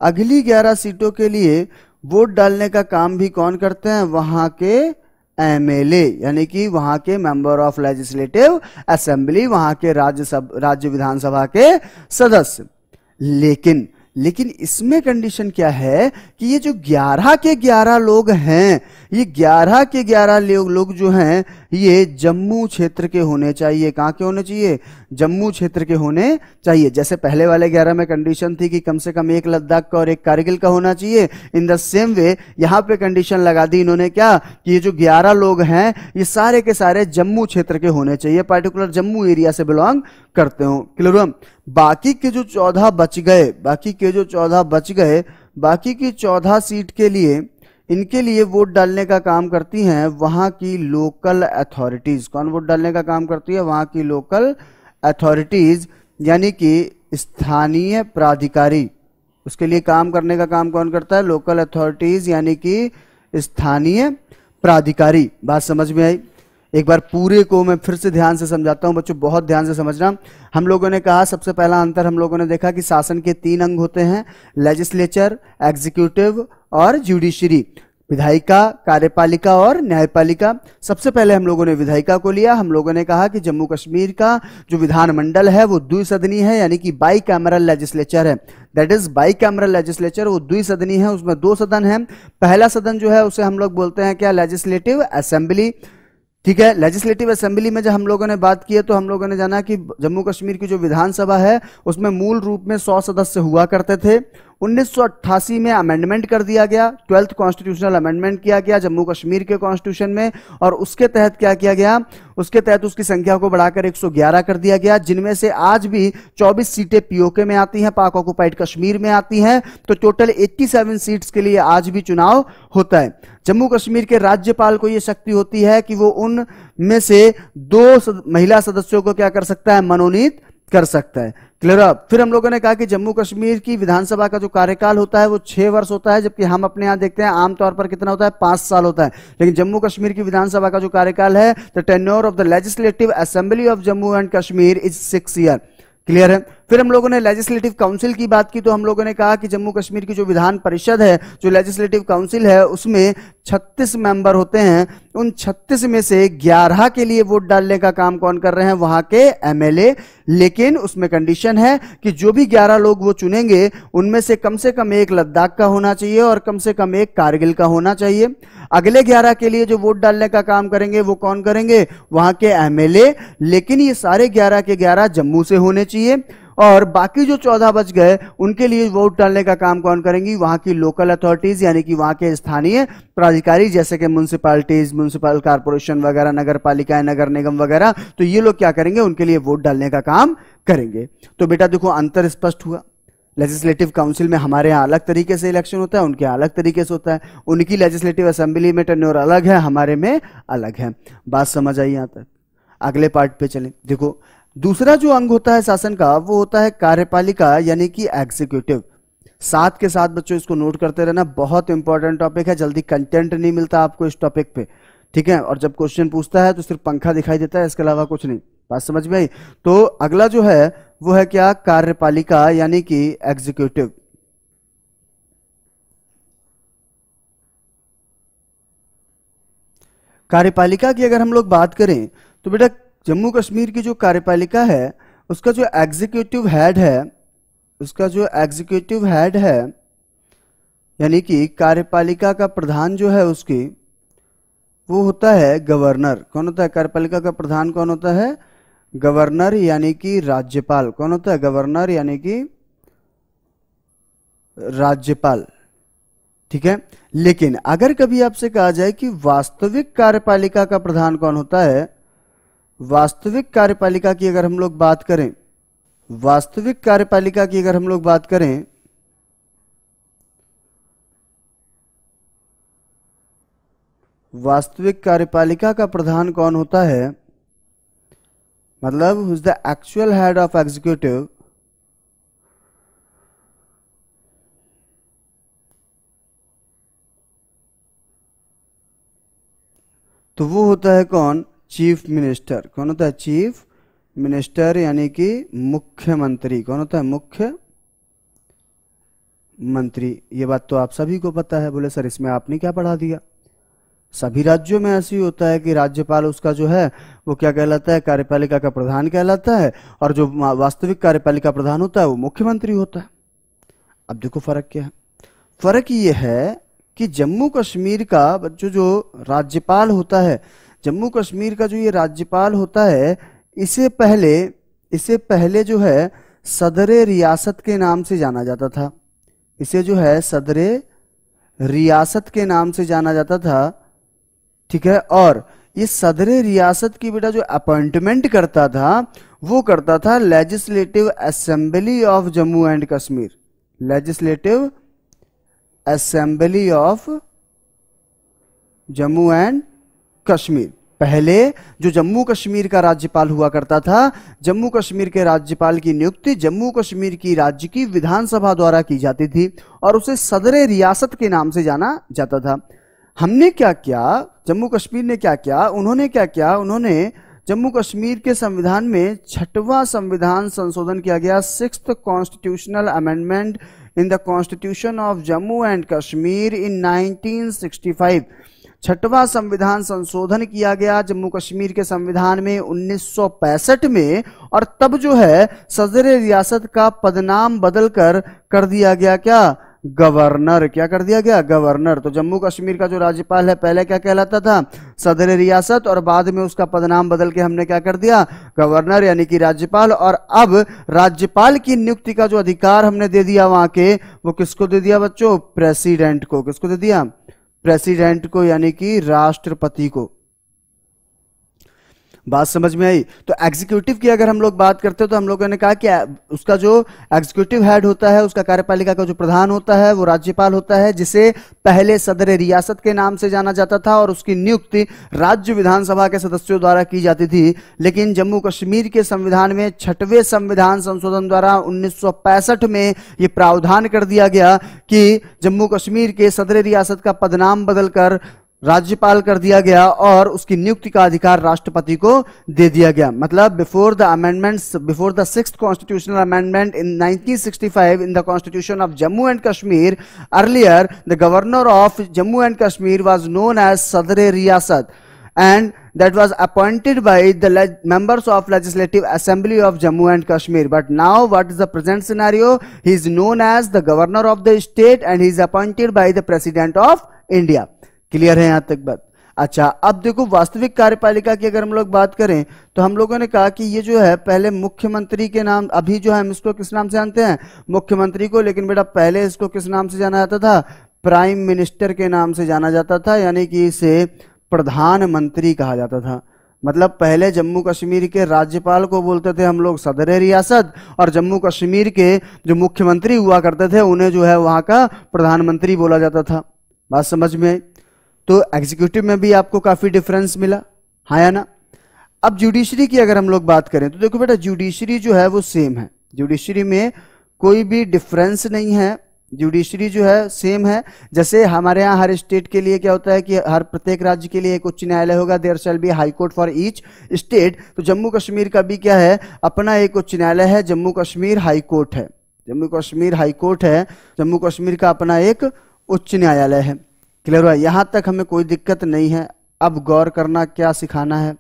अगली 11 सीटों के लिए वोट डालने का काम भी कौन करते हैं, वहां के एमएलए, यानी कि वहां के मेंबर ऑफ लेजिस्लेटिव असेंबली, वहां के राज्य विधानसभा के सदस्य। लेकिन इसमें कंडीशन क्या है कि ये जो 11 के 11 लोग हैं, ये 11 के 11 लोग जो हैं ये जम्मू क्षेत्र के होने चाहिए। कहां के होने चाहिए, जम्मू क्षेत्र के होने चाहिए। जैसे पहले वाले 11 में कंडीशन थी कि कम से कम एक लद्दाख का और एक कारगिल का होना चाहिए, इन द सेम वे यहां पे कंडीशन लगा दी इन्होंने क्या, कि ये जो 11 लोग हैं ये सारे के सारे जम्मू क्षेत्र के होने चाहिए, पर्टिकुलर जम्मू एरिया से बिलोंग करते हो। क्लियर? बाकी के जो 14 बच गए, बाकी की 14 सीट के लिए, इनके लिए वोट डालने का काम करती हैं वहां की लोकल अथॉरिटीज। कौन वोट डालने का काम करती है, वहां की लोकल अथॉरिटीज, यानी कि स्थानीय प्राधिकारी। उसके लिए काम करने का काम कौन करता है, लोकल अथॉरिटीज यानी कि स्थानीय प्राधिकारी। बात समझ में आई? एक बार पूरे को मैं फिर से ध्यान से समझाता हूं बच्चों, बहुत ध्यान से समझना। हम लोगों ने कहा सबसे पहला अंतर हम लोगों ने देखा कि शासन के 3 अंग होते हैं, लेजिस्लेचर, एग्जीक्यूटिव और जुडिशरी। विधायिका, कार्यपालिका और न्यायपालिका। सबसे पहले हम लोगों ने विधायिका को लिया। हम लोगों ने कहा कि जम्मू कश्मीर का जो विधानमंडल है वो द्विसदनी है, यानी कि बाई कैमरल लेजिस्लेचर है। That is by cameral legislature, वो द्विसदनी है, उसमें 2 सदन है। पहला सदन जो है उसे हम लोग बोलते हैं क्या, लेजिस्लेटिव असेंबली। ठीक है, लेजिस्लेटिव असेंबली में जब हम लोगों ने बात की है तो हम लोगों ने जाना कि जम्मू कश्मीर की जो विधानसभा है उसमें मूल रूप में 100 सदस्य हुआ करते थे। 1988 में अमेंडमेंट कर दिया गया, 12th कॉन्स्टिट्यूशनल अमेंडमेंट किया गया जम्मू कश्मीर के कॉन्स्टिट्यूशन में, और उसके तहत क्या किया गया, उसके तहत उसकी संख्या को बढ़ाकर 111 कर दिया गया, जिनमें से आज भी 24 सीटें पीओके में आती हैं, पाक ऑक्युपाइड कश्मीर में आती हैं। तो टोटल 87 सीट्स के लिए आज भी चुनाव होता है। जम्मू कश्मीर के राज्यपाल को यह शक्ति होती है कि वो उन में से 2 महिला सदस्यों को क्या कर सकता है, मनोनीत कर सकता है। क्लियर? फिर हम लोगों ने कहा कि जम्मू कश्मीर की विधानसभा का जो कार्यकाल होता है वो 6 वर्ष होता है, जबकि हम अपने यहां देखते हैं आमतौर पर कितना होता है, 5 साल होता है। लेकिन जम्मू कश्मीर की विधानसभा का जो कार्यकाल है, the tenure of the legislative assembly of Jammu and Kashmir is 6 year. Clear है? फिर हम लोगों ने लेजिस्लेटिव काउंसिल की बात की, तो हम लोगों ने कहा कि जम्मू कश्मीर की जो विधान परिषद है, जो लेजिस्लेटिव काउंसिल है, उसमें 36 मेंबर होते हैं। उन 36 में से 11 के लिए वोट डालने का काम कौन कर रहे हैं? वहां के एमएलए। लेकिन उसमें कंडीशन है कि जो भी 11 लोग वो चुनेंगे उनमें से कम एक लद्दाख का होना चाहिए और कम से कम एक कारगिल का होना चाहिए। अगले 11 के लिए जो वोट डालने का काम करेंगे वो कौन करेंगे? वहां के एमएलए। लेकिन ये सारे 11 के 11 जम्मू से होने चाहिए, और बाकी जो 14 बच गए उनके लिए वोट डालने का काम कौन करेंगी? वहां की लोकल अथॉरिटीज, यानी कि वहां के स्थानीय प्राधिकारी, जैसे कि म्युनिसिपैलिटीज, म्युनिसिपल कॉर्पोरेशन वगैरह, नगर पालिकाएं, नगर निगम वगैरह। तो ये लोग क्या करेंगे? उनके लिए वोट डालने का काम करेंगे। तो बेटा देखो, अंतर स्पष्ट हुआ। लेजिस्लेटिव काउंसिल में हमारे यहाँ अलग तरीके से इलेक्शन होता है, उनके यहाँ अलग तरीके से होता है। उनकी लेजिस्लेटिव असेंबली में टेन्योर अलग है, हमारे में अलग है। बात समझ आई यहाँ तक? अगले पार्ट पे चलें। देखो, दूसरा जो अंग होता है शासन का, वो होता है कार्यपालिका, यानी कि एग्जीक्यूटिव। साथ के साथ बच्चों इसको नोट करते रहना, बहुत इंपॉर्टेंट टॉपिक है। जल्दी कंटेंट नहीं मिलता आपको इस टॉपिक पे, ठीक है? और जब क्वेश्चन पूछता है तो सिर्फ पंखा दिखाई देता है, इसके अलावा कुछ नहीं। बात समझ में आई? तो अगला जो है वो है क्या? कार्यपालिका, यानी कि एग्जीक्यूटिव। कार्यपालिका की अगर हम लोग बात करें तो बेटा, जम्मू कश्मीर की जो कार्यपालिका है उसका जो एग्जीक्यूटिव हेड है, यानी कि कार्यपालिका का प्रधान जो है उसकी, वो होता है गवर्नर। कौन होता है? कार्यपालिका का प्रधान कौन होता है? गवर्नर, यानी कि राज्यपाल। कौन होता है? गवर्नर, यानी कि राज्यपाल, ठीक है? लेकिन अगर कभी आपसे कहा जाए कि वास्तविक कार्यपालिका का प्रधान कौन होता है, वास्तविक कार्यपालिका की अगर हम लोग बात करें, वास्तविक कार्यपालिका की अगर हम लोग बात करें, वास्तविक कार्यपालिका का प्रधान कौन होता है, मतलब who is the actual head of executive, तो वो होता है कौन? Chief minister. कौन होता है? चीफ मिनिस्टर, यानी कि मुख्यमंत्री। कौन होता है? मुख्यमंत्री। ये बात तो आप सभी को पता है। बोले सर इसमें आपने क्या पढ़ा दिया? सभी राज्यों में ऐसे ही होता है कि राज्यपाल उसका जो है वो क्या कहलाता है? कार्यपालिका का प्रधान कहलाता है, और जो वास्तविक कार्यपालिका प्रधान होता है वो मुख्यमंत्री होता है। अब देखो फर्क क्या है? फर्क ये है कि जम्मू कश्मीर का बच्चों जो राज्यपाल होता है, जम्मू कश्मीर का जो ये राज्यपाल होता है, इसे पहले जो है सदरे रियासत के नाम से जाना जाता था। इसे जो है सदरे रियासत के नाम से जाना जाता था, ठीक है? और ये सदरे रियासत की बेटा जो अपॉइंटमेंट करता था वो करता था legislative assembly of Jammu and Kashmir. Legislative assembly of Jammu and Kashmir. पहले जो जम्मू कश्मीर का राज्यपाल हुआ करता था, जम्मू कश्मीर के राज्यपाल की नियुक्ति जम्मू कश्मीर की राज्य की विधानसभा द्वारा की जाती थी और उसे सदरे रियासत के नाम से जाना जाता था। हमने क्या किया? जम्मू कश्मीर ने क्या किया? उन्होंने क्या किया? उन्होंने जम्मू कश्मीर के संविधान में 6वां संविधान संशोधन किया गया, 6th constitutional amendment in the constitution of Jammu and Kashmir in 1965। 6वां संविधान संशोधन किया गया जम्मू कश्मीर के संविधान में 1965 में, और तब जो है सदर रियासत का पदनाम बदलकर कर दिया गया क्या? गवर्नर। क्या कर दिया गया? गवर्नर। तो जम्मू कश्मीर का जो राज्यपाल है पहले क्या कहलाता था? सदर रियासत, और बाद में उसका पदनाम बदल के हमने क्या कर दिया? गवर्नर, यानी कि राज्यपाल। और अब राज्यपाल की नियुक्ति का जो अधिकार हमने दे दिया वहां के, वो किसको दे दिया बच्चों? प्रेसिडेंट को। किसको दे दिया? प्रेसिडेंट को, यानी कि राष्ट्रपति को। बात समझ में आई? तो एग्जीक्यूटिव की अगर हम लोग बात करते हैं तो हम लोगों ने कहा कि उसका जो एग्जीक्यूटिव हेड होता है, उसका कार्यपालिका का जो प्रधान होता है वो राज्यपाल होता है, जिसे पहले सदर रियासत के नाम से जाना जाता था और उसकी नियुक्ति राज्य विधानसभा के सदस्यों द्वारा की जाती थी। लेकिन जम्मू कश्मीर के संविधान में 6वें संविधान संशोधन द्वारा 1965 में यह प्रावधान कर दिया गया कि जम्मू कश्मीर के सदर रियासत का पदनाम बदलकर राज्यपाल कर दिया गया और उसकी नियुक्ति का अधिकार राष्ट्रपति को दे दिया गया। मतलब before the sixth constitutional amendment in 1965 in the constitution of Jammu and Kashmir, earlier the governor of Jammu and Kashmir was known as Sadar Riyasat and that was appointed by the members of Legislative Assembly of Jammu and Kashmir. But now what is the present scenario? He is known as the governor of the state and he is appointed by the President of India. Clear है यहां तक बात? अच्छा, अब देखो वास्तविक कार्यपालिका की अगर हम लोग बात करें तो हम लोगों ने कहा कि ये जो है पहले मुख्यमंत्री के नाम, अभी जो है हम इसको किस नाम से जानते हैं? मुख्यमंत्री को। लेकिन बेटा पहले इसको किस नाम से जाना जाता था? प्राइम मिनिस्टर के नाम से जाना जाता था, यानी कि इसे प्रधानमंत्री कहा जाता था। मतलब पहले जम्मू कश्मीर के राज्यपाल को बोलते थे हम लोग सदर रियासत, और जम्मू कश्मीर के जो मुख्यमंत्री हुआ करते थे उन्हें जो है वहां का प्रधानमंत्री बोला जाता था। बात समझ में आई? तो एग्जीक्यूटिव में भी आपको काफी डिफरेंस मिला, हाँ या ना? अब जुडिशरी की अगर हम लोग बात करें तो देखो बेटा जुडिशरी जो है वो सेम है, जुडिशरी में कोई भी डिफरेंस नहीं है, जुडिशरी जो है सेम है। जैसे हमारे यहाँ हर स्टेट के लिए क्या होता है कि हर प्रत्येक राज्य के लिए एक उच्च न्यायालय होगा, there shall be high court for each state. तो जम्मू कश्मीर का भी क्या है? अपना एक उच्च न्यायालय है, जम्मू कश्मीर हाई कोर्ट है। जम्मू कश्मीर हाई कोर्ट है, जम्मू कश्मीर का अपना एक उच्च न्यायालय है। क्लियर हुआ? यहां तक हमें कोई दिक्कत नहीं है। अब गौर करना क्या सिखाना है,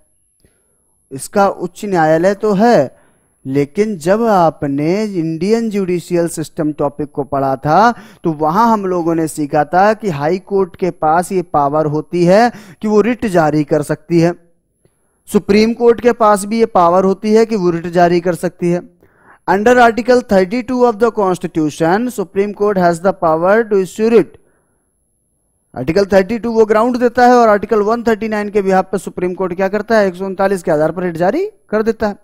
इसका उच्च न्यायालय तो है, लेकिन जब आपने इंडियन जुडिशियल सिस्टम टॉपिक को पढ़ा था तो वहां हम लोगों ने सीखा था कि हाई कोर्ट के पास ये पावर होती है कि वो रिट जारी कर सकती है, सुप्रीम कोर्ट के पास भी ये पावर होती है कि वो रिट जारी कर सकती है। Under article 32 of the constitution supreme court has the power to issue writ. Article 32 वो ग्राउंड देता है और आर्टिकल 139 के बिहाफ पर सुप्रीम कोर्ट क्या करता है? 139 के आधार पर रिट जारी कर देता है।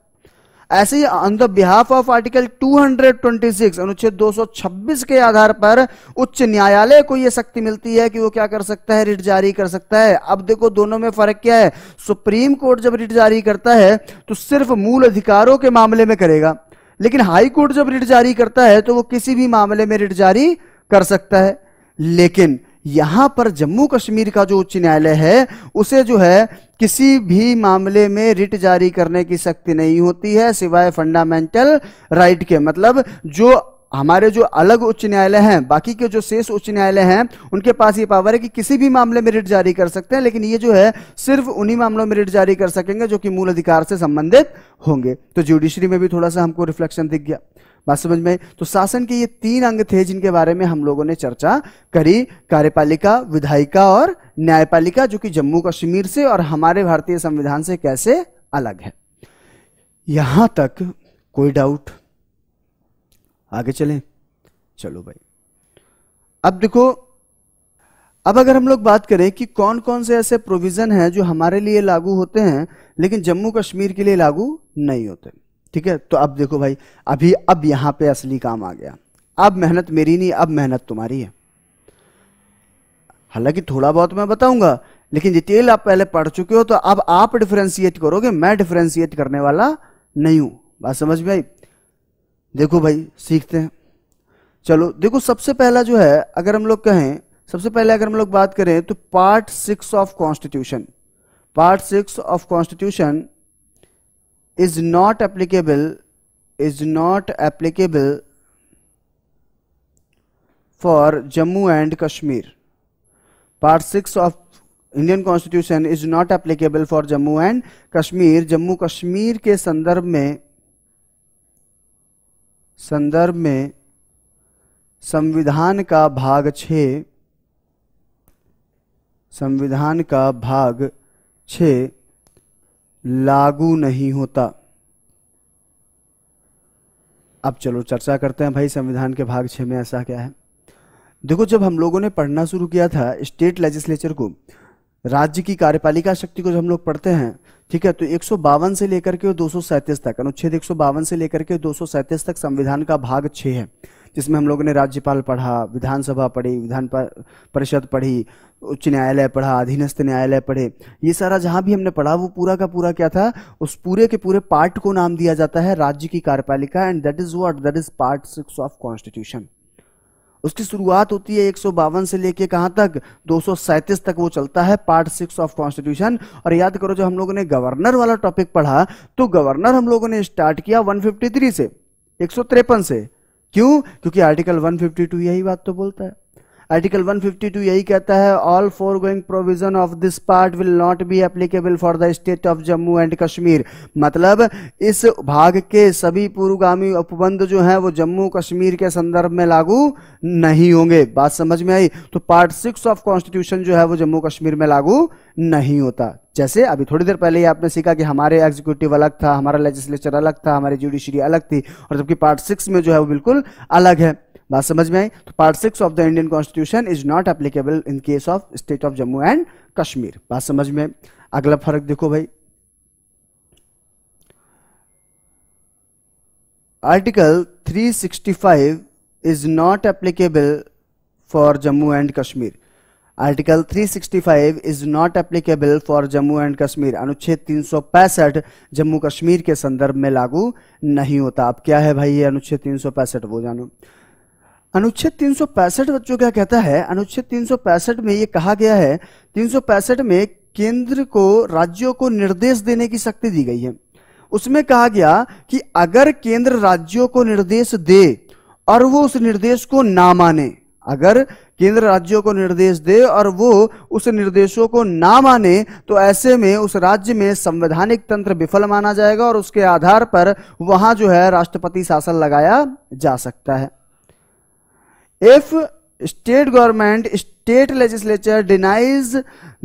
ऐसे ही on the behalf of article 226 अनुच्छेद 226 के आधार पर उच्च न्यायालय को यह शक्ति मिलती है कि वो क्या कर सकता है? रिट जारी कर सकता है। अब देखो दोनों में फर्क क्या है? सुप्रीम कोर्ट जब रिट जारी करता है तो सिर्फ मूल अधिकारों के मामले में करेगा, लेकिन हाई कोर्ट जब रिट जारी करता है तो वो किसी भी मामले में रिट जारी कर सकता है। लेकिन यहां पर जम्मू कश्मीर का जो उच्च न्यायालय है उसे जो है किसी भी मामले में रिट जारी करने की शक्ति नहीं होती है सिवाय फंडामेंटल राइट के। मतलब जो हमारे जो अलग उच्च न्यायालय हैं, बाकी के जो शेष उच्च न्यायालय हैं, उनके पास ये पावर है कि किसी भी मामले में रिट जारी कर सकते हैं, लेकिन ये जो है सिर्फ उन्हीं मामलों में रिट जारी कर सकेंगे जो कि मूल अधिकार से संबंधित होंगे। तो जुडिशरी में भी थोड़ा सा हमको रिफ्लेक्शन दिख गया। बात समझ में? तो शासन के ये 3 अंग थे जिनके बारे में हम लोगों ने चर्चा करी, कार्यपालिका, विधायिका और न्यायपालिका, जो कि जम्मू कश्मीर से और हमारे भारतीय संविधान से कैसे अलग है। यहां तक कोई डाउट? आगे चलें? चलो भाई। अब देखो, अब अगर हम लोग बात करें कि कौन कौन से ऐसे प्रोविजन हैं जो हमारे लिए लागू होते हैं लेकिन जम्मू कश्मीर के लिए लागू नहीं होते, ठीक है? तो अब देखो भाई, अब यहां पे असली काम आ गया। अब मेहनत मेरी नहीं, अब मेहनत तुम्हारी है। हालांकि थोड़ा बहुत मैं बताऊंगा, लेकिन डिटेल आप पहले पढ़ चुके हो, तो अब आप डिफरेंशिएट करोगे, मैं डिफरेंशिएट करने वाला नहीं हूं। बात समझ में आई? देखो भाई, सीखते हैं। चलो देखो, सबसे पहला जो है, अगर हम लोग कहें, सबसे पहले अगर हम लोग बात करें तो part 6 of constitution, part 6 of constitution is not applicable for Jammu and Kashmir. Part 6 of Indian Constitution is not applicable for Jammu and Kashmir. Jammu Kashmir के संदर्भ में संविधान का भाग 6 लागू नहीं होता। अब चलो चर्चा करते हैं भाई, संविधान के भाग 6 में ऐसा क्या है। देखो, जब हम लोगों ने पढ़ना शुरू किया था स्टेट लेजिस्लेचर को, राज्य की कार्यपालिका शक्ति को जब हम लोग पढ़ते हैं, ठीक है, तो 152 से लेकर के 237 तक, अनुच्छेद 152 से लेकर के 237 तक संविधान का भाग 6 है, जिसमें हम लोगों ने राज्यपाल पढ़ा, विधानसभा पढ़ी, विधान परिषद पढ़ी, उच्च न्यायालय पढ़ा, अधीनस्थ न्यायालय पढ़े। ये सारा जहां भी हमने पढ़ा वो पूरा का पूरा क्या था, उस पूरे के पूरे पार्ट को नाम दिया जाता है राज्य की कार्यपालिका, and that is what, that is part 6 of constitution. उसकी शुरुआत होती है 152 से लेके कहां तक, 237 तक वो चलता है, पार्ट 6 ऑफ कॉन्स्टिट्यूशन। और याद करो जब हम लोगों ने गवर्नर वाला टॉपिक पढ़ा तो गवर्नर हम लोगों ने स्टार्ट किया 153 से, 153 से। क्यों? क्योंकि आर्टिकल 152 यही बात तो बोलता है। आर्टिकल 152 यही कहता है, all foregoing provision of this part will not be applicable for the state of Jammu and Kashmir. मतलब इस भाग के सभी पूर्वगामी उपबंध जो हैं वो जम्मू कश्मीर के संदर्भ में लागू नहीं होंगे। बात समझ में आई? तो पार्ट 6 ऑफ कॉन्स्टिट्यूशन जो है वो जम्मू कश्मीर में लागू नहीं होता। जैसे अभी थोड़ी देर पहले ही आपने सीखा कि हमारे एग्जीक्यूटिव अलग था, हमारा लेजिस्लेचर अलग था, हमारी जुडिशरी अलग थी, और जबकि पार्ट 6 में जो है वो बिल्कुल अलग है। बात समझ में आई? तो part 6 of the Indian constitution is not applicable in case of state of Jammu and Kashmir. बात समझ में? अगला फर्क देखो भाई, article 365 is not applicable for Jammu and Kashmir. Article 365 is not applicable for Jammu and Kashmir. अनुच्छेद 365 जम्मू कश्मीर के संदर्भ में लागू नहीं होता। अब क्या है भाई ये अनुच्छेद 365, वो जानो। अनुच्छेद 365 बच्चों क्या कहता है? अनुच्छेद 365 में ये कहा गया है, 365 में केंद्र को राज्यों को निर्देश देने की शक्ति दी गई है। उसमें कहा गया कि अगर केंद्र राज्यों को निर्देश दे और वो उस निर्देश को ना माने, अगर केंद्र राज्यों को निर्देश दे और वो उस निर्देशों को ना माने, तो ऐसे में उस राज्य में संवैधानिक तंत्र विफल माना जाएगा और उसके आधार पर वहां जो है राष्ट्रपति शासन लगाया जा सकता है। If state government, state legislature denies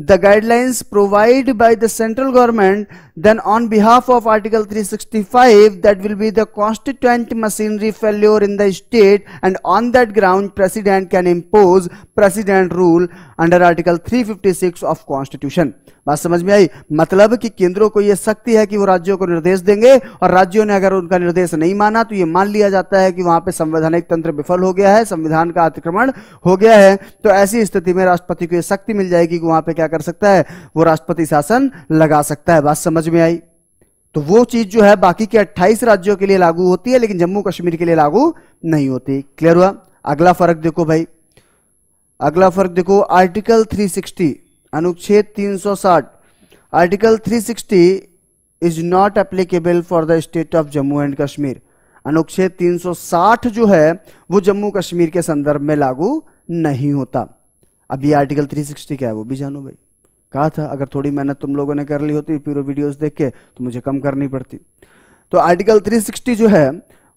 the guidelines provided by the central government, then on behalf of Article 365, that will be the constituent machinery failure in the state, and on that ground, President can impose President rule under Article 356 of Constitution. बात समझ में आई? मतलब कि केंद्रों को यह शक्ति है कि वो राज्यों को निर्देश देंगे और राज्यों ने अगर उनका निर्देश नहीं माना तो ये मान लिया जाता है कि वहां पे संवैधानिक तंत्र विफल हो गया है, संविधान का अतिक्रमण हो गया है। तो ऐसी स्थिति में राष्ट्रपति को यह शक्ति मिल जाएगी कि वहां पे क्या कर सकता है, वो राष्ट्रपति शासन लगा सकता है। बात समझ में आई? तो वो चीज जो है बाकी के 28 राज्यों के लिए लागू होती है, लेकिन जम्मू कश्मीर के लिए लागू नहीं होती। क्लियर हुआ? अगला फर्क देखो भाई, अगला फर्क देखो, आर्टिकल 360, अनुच्छेद 360, article 360 is not applicable for the state of Jammu and Kashmir. अनुच्छेद 360 जो है वो जम्मू कश्मीर के संदर्भ में लागू नहीं होता। अब ये आर्टिकल 360 क्या है वो भी जानो भाई। कहा था अगर थोड़ी मेहनत तुम लोगों ने कर ली होती पूरे वीडियोस देख के तो मुझे कम करनी पड़ती। तो आर्टिकल 360 जो है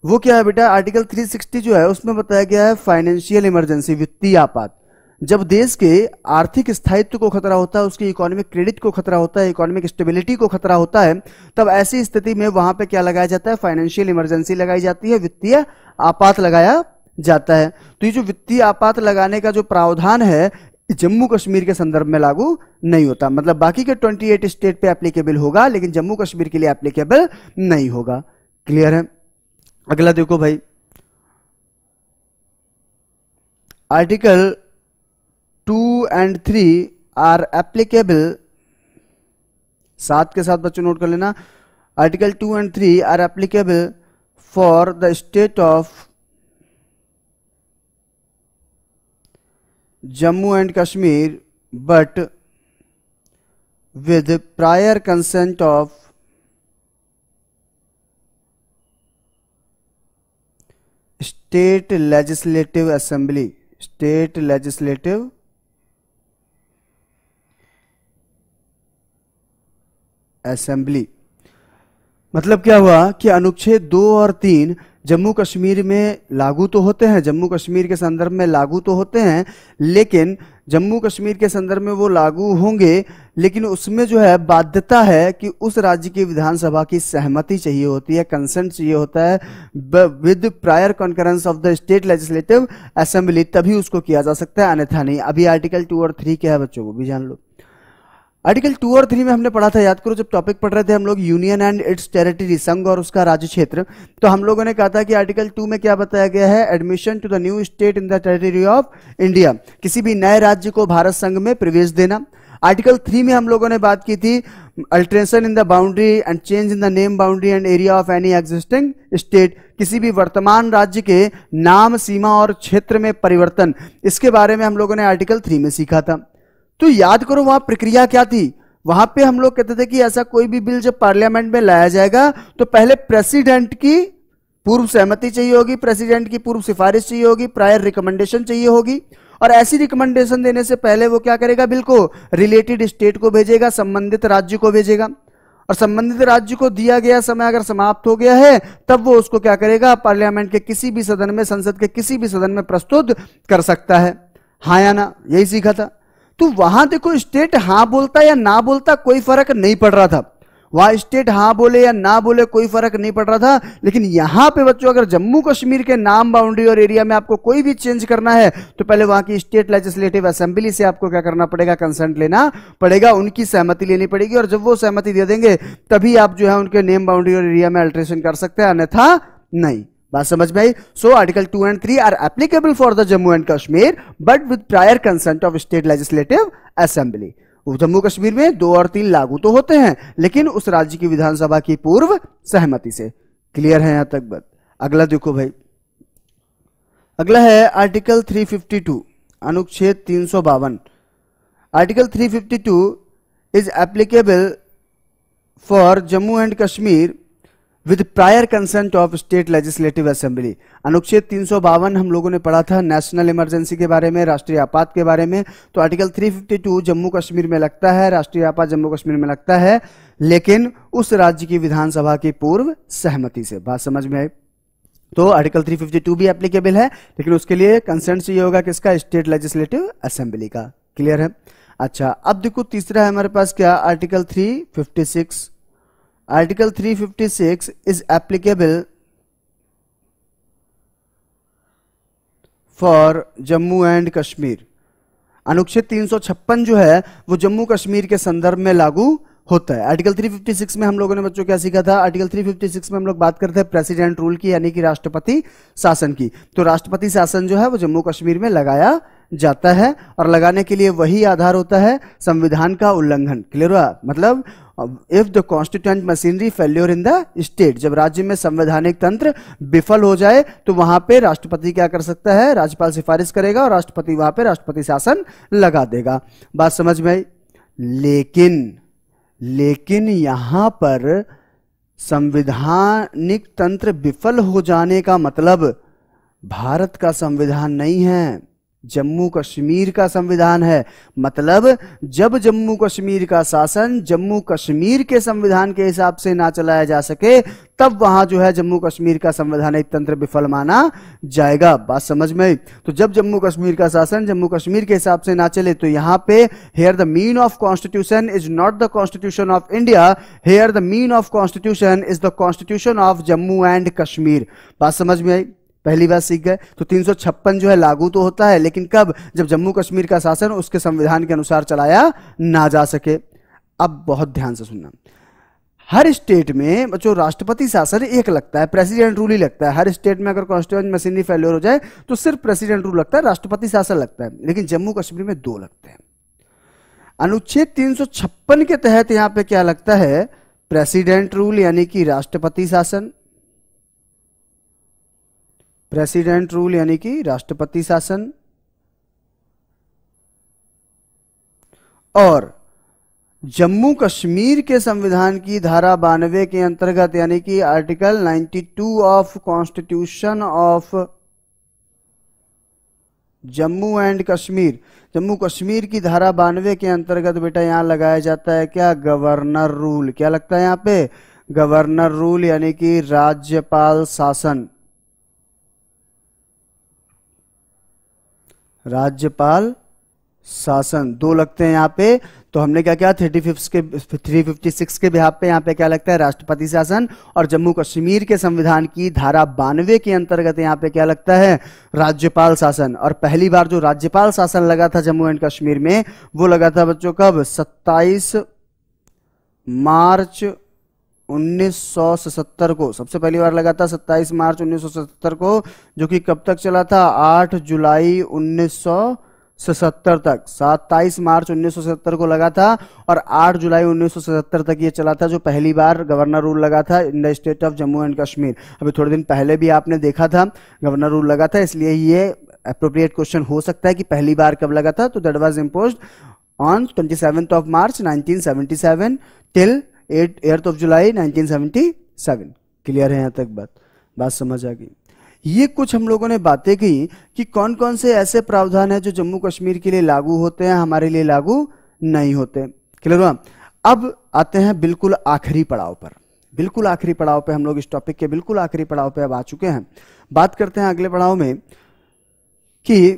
वो क्या है बेटा? आर्टिकल 360 जो है उसमें बताया गया है फाइनेंशियल इमरजेंसी, वित्तीय आपात। जब देश के आर्थिक स्थायित्व को खतरा होता है, उसकी इकोनॉमिक क्रेडिट को खतरा होता है, इकोनॉमिक स्टेबिलिटी को खतरा होता है, तब ऐसी स्थिति में वहां पे क्या लगाया जाता है? फाइनेंशियल इमरजेंसी लगाई जाती है, वित्तीय आपात लगाया जाता है। तो ये जो वित्तीय आपात लगाने का जो प्रावधान है जम्मू कश्मीर के संदर्भ में लागू नहीं होता। मतलब बाकी के 28 स्टेट पे एप्लीकेबल होगा, लेकिन जम्मू कश्मीर के लिए एप्लीकेबल नहीं होगा। क्लियर है? अगला देखो भाई, आर्टिकल 2 and 3 आर एप्लीकेबल, साथ के साथ बच्चों नोट कर लेना, article 2 and 3 are applicable for the state of Jammu and Kashmir but with prior consent of state legislative assembly, state legislative assembly. मतलब क्या हुआ कि अनुच्छेद 2 और 3 जम्मू कश्मीर में लागू तो होते हैं, जम्मू कश्मीर के संदर्भ में लागू तो होते हैं, लेकिन जम्मू कश्मीर के संदर्भ में वो लागू होंगे, लेकिन उसमें जो है बाध्यता है कि उस राज्य की विधानसभा की सहमति चाहिए होती है, कंसेंट चाहिए होता है with prior concurrence of the state legislative assembly, तभी उसको किया जा सकता है, अन्यथा नहीं। अभी आर्टिकल 2 और 3 क्या है बच्चों को भी जान लो। आर्टिकल 2 और 3 में हमने पढ़ा था, याद करो जब टॉपिक पढ़ रहे थे हम लोग यूनियन एंड इट्स टेरिटरी, संघ और उसका राज्य क्षेत्र, तो हम लोगों ने कहा था कि आर्टिकल 2 में क्या बताया गया है? Admission to the new state in the territory of India, किसी भी नए राज्य को भारत संघ में प्रवेश देना। आर्टिकल 3 में हम लोगों ने बात की थी alteration in the boundary and change in the name boundary and area of any existing state, किसी भी वर्तमान राज्य के नाम, सीमा और क्षेत्र में परिवर्तन, इसके बारे में हम लोगों ने आर्टिकल 3 में सीखा था। तो याद करो वहां प्रक्रिया क्या थी। वहां पे हम लोग कहते थे कि ऐसा कोई भी बिल जब पार्लियामेंट में लाया जाएगा तो पहले प्रेसिडेंट की पूर्व सहमति चाहिए होगी, प्रेसिडेंट की पूर्व सिफारिश चाहिए होगी, प्रायर रिकमेंडेशन चाहिए होगी, और ऐसी रिकमेंडेशन देने से पहले वो क्या करेगा, बिल को रिलेटेड स्टेट को भेजेगा, संबंधित राज्य को भेजेगा, और संबंधित राज्य को दिया गया समय अगर समाप्त हो गया है तब वो उसको क्या करेगा, पार्लियामेंट के किसी भी सदन में, संसद के किसी भी सदन में प्रस्तुत कर सकता है। हाँ या ना, यही सीखा था। तो वहां देखो स्टेट हां बोलता या ना बोलता कोई फर्क नहीं पड़ रहा था, वहां स्टेट हां बोले या ना बोले कोई फर्क नहीं पड़ रहा था। लेकिन यहां पे बच्चों अगर जम्मू कश्मीर के नाम, बाउंड्री और एरिया में आपको कोई भी चेंज करना है तो पहले वहां की स्टेट लेजिस्लेटिव असेंबली से आपको क्या करना पड़ेगा, कंसेंट लेना पड़ेगा, उनकी सहमति लेनी पड़ेगी, और जब वो सहमति दे देंगे तभी आप जो है उनके नेम, बाउंड्री और एरिया में अल्टरेशन कर सकते हैं, अन्यथा नहीं। बात समझ में आई। So article 2 and 3 are applicable for the Jammu and Kashmir but with prior consent of state legislative assembly. Jammu Kashmir में 2 और 3 लागू तो होते हैं लेकिन उस राज्य की विधानसभा की पूर्व सहमति से। क्लियर है यहां तक बात। अगला देखो भाई, अगला है आर्टिकल 352 अनुच्छेद 352। Article 352 is applicable for Jammu and Kashmir with prior consent of state legislative assembly. अनुच्छेद 352 हम लोगों ने पढ़ा था नेशनल इमरजेंसी के बारे में, राष्ट्रीय आपात के बारे में। तो आर्टिकल 352 जम्मू कश्मीर में लगता है, राष्ट्रीय आपात जम्मू कश्मीर में लगता है, लेकिन उस राज्य की विधानसभा की पूर्व सहमति से। बात समझ में आई। तो आर्टिकल 352 भी एप्लीकेबल है लेकिन उसके लिए कंसेंट चाहिए होगा किसका, स्टेट लेजिस्लेटिव असेंबली का। क्लियर है। अच्छा, अब देखो तीसरा है हमारे पास क्या, article 356। Article 356 is applicable for Jammu and Kashmir. अनुच्छेद 356 जो है वो जम्मू कश्मीर के संदर्भ में लागू होता है। आर्टिकल 356 में हम लोगों ने बच्चों क्या सीखा था, आर्टिकल 356 में हम लोग बात करते हैं प्रेसिडेंट रूल की, यानी कि राष्ट्रपति शासन की। तो राष्ट्रपति शासन जो है वो जम्मू कश्मीर में लगाया जाता है और लगाने के लिए वही आधार होता है, संविधान का उल्लंघन। क्लियर हुआ, मतलब if the constituent machinery failure in the state, जब राज्य में संवैधानिक तंत्र विफल हो जाए तो वहां पे राष्ट्रपति क्या कर सकता है, राज्यपाल सिफारिश करेगा और राष्ट्रपति वहां पे राष्ट्रपति शासन लगा देगा। बात समझ में आई। लेकिन यहां पर संवैधानिक तंत्र विफल हो जाने का मतलब भारत का संविधान नहीं है, जम्मू कश्मीर का संविधान है। मतलब जब जम्मू कश्मीर का शासन जम्मू कश्मीर के संविधान के हिसाब से ना चलाया जा सके तब वहां जो है जम्मू कश्मीर का संवैधानिक तंत्र विफल माना जाएगा। बात समझ में। तो जब जम्मू कश्मीर का शासन जम्मू कश्मीर के हिसाब से ना चले तो यहां पे here the mean of constitution is not the constitution of India, here the mean of constitution is the constitution of Jammu and Kashmir. बात समझ में आई। पहली बात सीख गए। तो 356 जो है लागू तो होता है लेकिन कब, जब जम्मू कश्मीर का शासन उसके संविधान के अनुसार चलाया ना जा सके। अब बहुत ध्यान से सुनना, हर स्टेट में बच्चों राष्ट्रपति शासन एक लगता है, प्रेसिडेंट रूल ही लगता है। हर स्टेट में अगर कॉन्स्टिट्यूएंट मशीनरी फेल्योर हो जाए तो सिर्फ प्रेसिडेंट रूल लगता है, राष्ट्रपति शासन लगता है। लेकिन जम्मू कश्मीर में 2 लगते हैं। अनुच्छेद 356 के तहत यहां पे क्या लगता है, प्रेसिडेंट रूल यानी कि राष्ट्रपति शासन, प्रेसिडेंट रूल यानी कि राष्ट्रपति शासन, और जम्मू कश्मीर के संविधान की धारा 92 के अंतर्गत यानी कि article 92 of constitution of Jammu and Kashmir, Jammu Kashmir की धारा 92 के अंतर्गत बेटा यहां लगाया जाता है क्या, गवर्नर रूल। क्या लगता है यहां पे, गवर्नर रूल यानी कि राज्यपाल शासन, राज्यपाल शासन 2 लगते हैं यहां पे। तो हमने क्या किया, 356 के बिहाफ पे यहां पे क्या लगता है, राष्ट्रपति शासन, और जम्मू कश्मीर के संविधान की धारा 92 के अंतर्गत यहां पे क्या लगता है, राज्यपाल शासन। और पहली बार जो राज्यपाल शासन लगा था जम्मू एंड कश्मीर में वो लगा था बच्चों कब, 27 मार्च 1977 को, सबसे पहली बार लगा था 27 मार्च 1977 को, जो कि कब तक चला था, 8 जुलाई 1977 तक, 27 मार्च 1977 को लगा था और 8 जुलाई 1977 तक ये चला था, जो पहली बार गवर्नर रूल लगा था in the state of Jammu and Kashmir. अभी थोड़े दिन पहले भी आपने देखा था गवर्नर रूल लगा था, इसलिए ये अप्रोप्रिएट क्वेश्चन हो सकता है कि पहली बार कब लगा था। तो that was imposed on 27th of March 1977 till 8th of July 1977। Clear है यहाँ तक बात समझ आ गई। ये कुछ हम लोगों ने बातें की कि कौन कौन से ऐसे प्रावधान है जो जम्मू कश्मीर के लिए लागू होते हैं, हमारे लिए लागू नहीं होते। क्लियर हुआ। अब आते हैं बिल्कुल आखिरी पड़ाव पर। बिल्कुल आखिरी पड़ाव पे हम लोग, इस टॉपिक के बिल्कुल आखिरी पड़ाव पे अब आ चुके हैं। बात करते हैं अगले पड़ाव में कि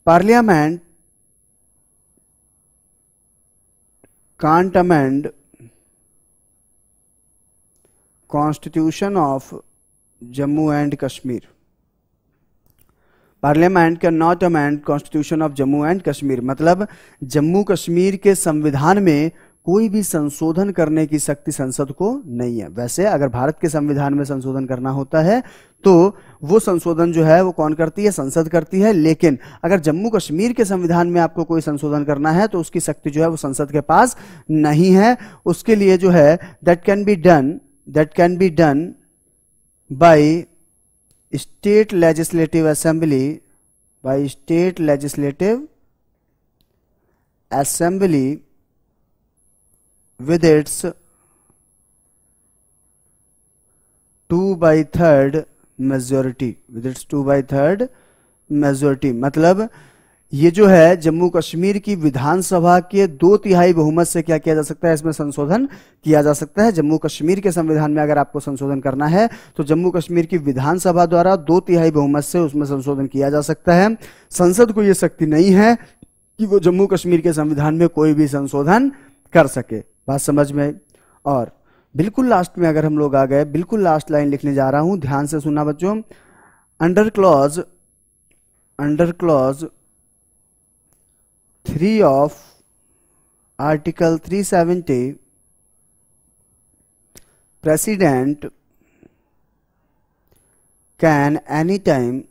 parliament can't amend constitution of Jammu and Kashmir. Parliament can not amend constitution of Jammu and Kashmir, मतलब जम्मू कश्मीर के संविधान में कोई भी संशोधन करने की शक्ति संसद को नहीं है। वैसे अगर भारत के संविधान में संशोधन करना होता है तो वो संशोधन जो है वो कौन करती है, संसद करती है। लेकिन अगर जम्मू कश्मीर के संविधान में आपको कोई संशोधन करना है तो उसकी शक्ति जो है वो संसद के पास नहीं है। उसके लिए जो है that can be done by state legislative assembly with its 2/3 majority, मतलब ये जो है जम्मू कश्मीर की विधानसभा के 2/3 बहुमत से क्या किया जा सकता है, इसमें संशोधन किया जा सकता है। जम्मू कश्मीर के संविधान में अगर आपको संशोधन करना है तो जम्मू कश्मीर की विधानसभा द्वारा 2/3 बहुमत से उसमें संशोधन किया जा सकता है। संसद को यह शक्ति नहीं है कि वो जम्मू कश्मीर के संविधान में कोई भी संशोधन कर सके। बात समझ में। और बिल्कुल लास्ट में अगर हम लोग आ गए, बिल्कुल लास्ट लाइन लिखने जा रहा हूं, ध्यान से सुनना बच्चों। Under clause 3 of article 370 president can any time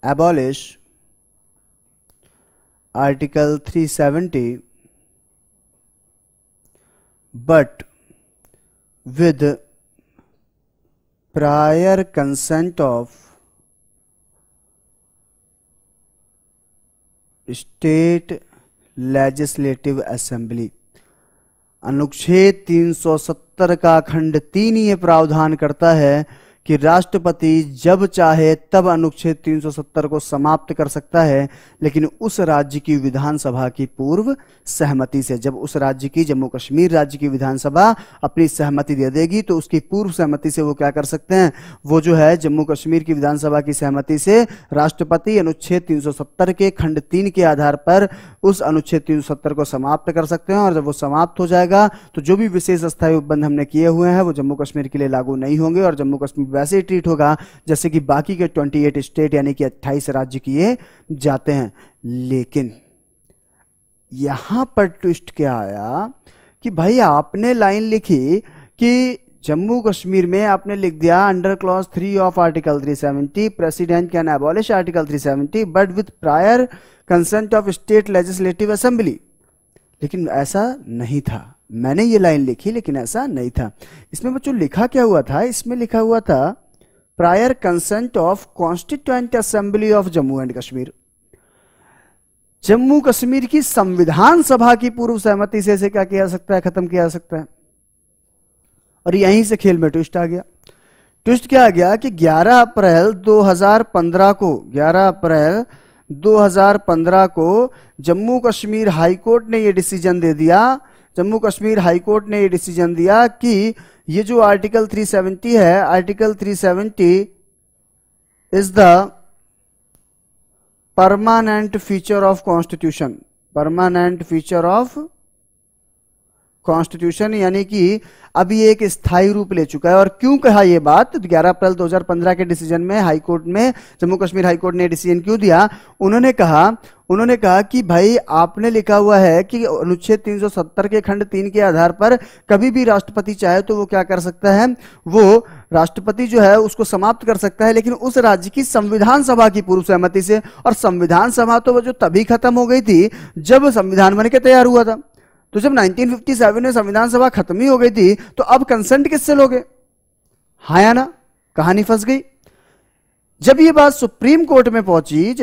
abolish Article 370 but with prior consent of State Legislative Assembly। अनुच्छेद 370 का खंड 3 ये प्रावधान करता है कि राष्ट्रपति जब चाहे तब अनुच्छेद 370 को समाप्त कर सकता है, लेकिन उस राज्य की विधानसभा की पूर्व सहमति से। जब उस राज्य की, जम्मू कश्मीर राज्य की विधानसभा अपनी सहमति दे देगी तो उसकी पूर्व सहमति से वो क्या कर सकते हैं, वो जो है जम्मू कश्मीर की विधानसभा की सहमति से राष्ट्रपति अनुच्छेद 370 के खंड 3 के आधार पर उस अनुच्छेद 370 को समाप्त कर सकते हैं। और जब वो समाप्त हो जाएगा तो जो भी विशेष अस्थायी उपबंध हमने किए हुए हैं वो जम्मू कश्मीर के लिए लागू नहीं होंगे और जम्मू कश्मीर वैसे ही ट्रीट होगा जैसे कि बाकी के 28 स्टेट यानी कि 28 राज्य किए जाते हैं। लेकिन यहां पर ट्विस्ट क्या आया कि भाई आपने लाइन लिखी कि जम्मू कश्मीर में आपने लिख दिया under clause 3 of article 370 president can abolish article 370 but with prior consent of state legislative assembly. लेकिन ऐसा नहीं था। मैंने ये लाइन लिखी लेकिन ऐसा नहीं था। इसमें बच्चों लिखा क्या हुआ था, इसमें लिखा हुआ था prior consent of constituent assembly of Jammu and Kashmir. Jammu Kashmir की संविधान सभा की पूर्व सहमति से इसे क्या किया जा सकता है, खत्म किया जा सकता है। और यहीं से खेल में ट्विस्ट आ गया। ट्विस्ट क्या आ गया कि 11 अप्रैल 2015 को जम्मू कश्मीर हाईकोर्ट ने यह डिसीजन दे दिया, जम्मू कश्मीर हाईकोर्ट ने यह डिसीजन दिया कि ये जो आर्टिकल 370 है, article 370 is the permanent feature of constitution, permanent feature of constitution यानी कि अब ये एक स्थायी रूप ले चुका है। और क्यों कहा ये बात, 11 अप्रैल 2015 के डिसीजन में हाई कोर्ट में, जम्मू कश्मीर हाई कोर्ट ने डिसीजन क्यों दिया, उन्होंने कहा कि भाई आपने लिखा हुआ है कि अनुच्छेद 370 के खंड 3 के आधार पर कभी भी राष्ट्रपति चाहे तो वो क्या कर सकता है, वो राष्ट्रपति जो है उसको समाप्त कर सकता है, लेकिन उस राज्य की संविधान सभा की पूर्व सहमति से। और संविधान सभा तो वो जो तभी खत्म हो गई थी जब संविधान बन के तैयार हुआ था। तो जब 1957 में संविधान सभा खत्म ही हो गई थी तो अब कंसेंट किससे लोगे? हाँ या ना, कहानी फंस गई। जब ये बात सुप्रीम कोर्ट में पहुंची,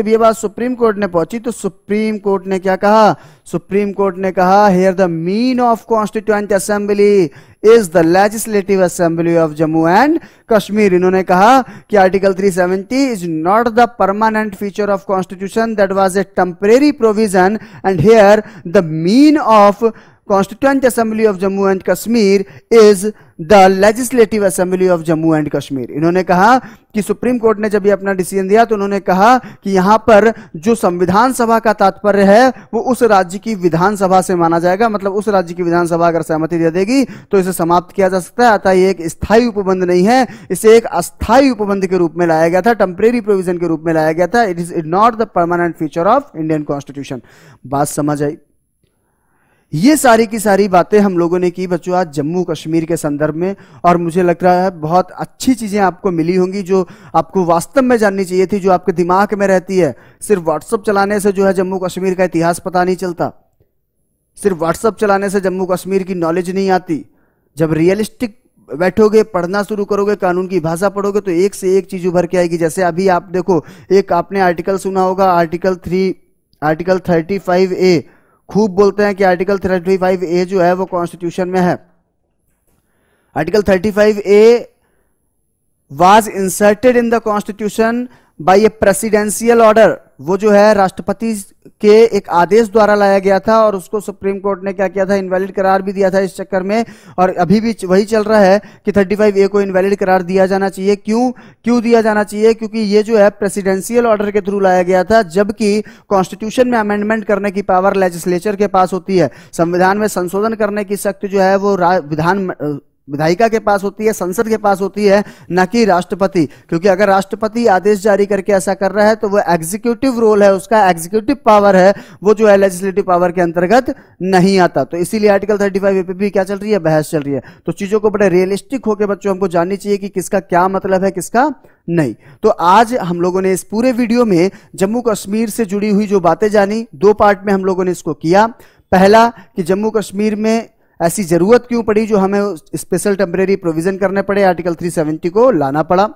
तो सुप्रीम कोर्ट ने क्या कहा? सुप्रीम कोर्ट ने कहा here the mean of constituent assembly is the legislative assembly of Jammu and Kashmir. इन्होंने कहा कि article 370 is not the permanent feature of constitution, that was a temporary provision, and here the mean of Constituent Assembly of Jammu and Kashmir is the Legislative Assembly of Jammu and Kashmir। इन्होंने कहा कि supreme court ने जब ये अपना decision दिया तो उन्होंने कहा कि यहां पर जो संविधान सभा का तात्पर्य है वो उस राज्य की विधानसभा से माना जाएगा, मतलब उस राज्य की विधानसभा अगर सहमति दे देगी तो इसे समाप्त किया जा सकता है। अतः ये एक स्थायी उपबंध नहीं है, इसे एक अस्थायी उपबंध के रूप में लाया गया था, टेम्परेरी प्रोविजन के रूप में लाया गया था। It is not the permanent feature of Indian constitution. बात समझ आई? ये सारी की सारी बातें हम लोगों ने की बच्चों आज जम्मू कश्मीर के संदर्भ में, और मुझे लग रहा है बहुत अच्छी चीजें आपको मिली होंगी जो आपको वास्तव में जाननी चाहिए थी, जो आपके दिमाग में रहती है। सिर्फ व्हाट्सएप चलाने से जो है जम्मू कश्मीर का इतिहास पता नहीं चलता, सिर्फ व्हाट्सएप चलाने से जम्मू कश्मीर की नॉलेज नहीं आती। जब रियलिस्टिक बैठोगे, पढ़ना शुरू करोगे, कानून की भाषा पढ़ोगे तो एक से एक चीज उभर के आएगी। जैसे अभी आप देखो, एक आपने आर्टिकल सुना होगा, आर्टिकल 35A। खूब बोलते हैं कि आर्टिकल 35A जो है वो कॉन्स्टिट्यूशन में है। Article 35A was inserted in the constitution bye A presidential order. वो जो है राष्ट्रपति के एक आदेश द्वारा लाया गया था, और उसको सुप्रीम कोर्ट ने क्या किया था, इनवैलिड करार भी दिया था इस चक्कर में। और अभी भी वही चल रहा है कि 35A को इनवैलिड करार दिया जाना चाहिए। क्यों दिया जाना चाहिए? क्योंकि ये जो है प्रेसिडेंशियल ऑर्डर के थ्रू लाया गया था, जबकि कॉन्स्टिट्यूशन में अमेंडमेंट करने की पावर लेजिस्लेचर के पास होती है। संविधान में संशोधन करने की शक्ति जो है वो विधायिका के पास होती है, संसद के पास होती है, न कि राष्ट्रपति। क्योंकि अगर राष्ट्रपति आदेश जारी करके ऐसा कर रहा है तो वो एग्जीक्यूटिव रोल है, उसका एग्जीक्यूटिव पावर है, वो जो है लेजिस्लेटिव पावर के अंतर्गत नहीं आता। तो इसीलिए आर्टिकल 35A पे भी क्या चल रही है, बहस चल रही है। तो चीजों को बड़े रियलिस्टिक होकर बच्चों हमको जाननी चाहिए कि किसका क्या मतलब है, किसका नहीं। तो आज हम लोगों ने इस पूरे वीडियो में जम्मू कश्मीर से जुड़ी हुई जो बातें जानी, दो पार्ट में हम लोगों ने इसको किया। पहला कि जम्मू कश्मीर में ऐसी जरूरत क्यों पड़ी जो हमें स्पेशल टेम्परेरी प्रोविजन करने पड़े, आर्टिकल 370 को लाना पड़ा।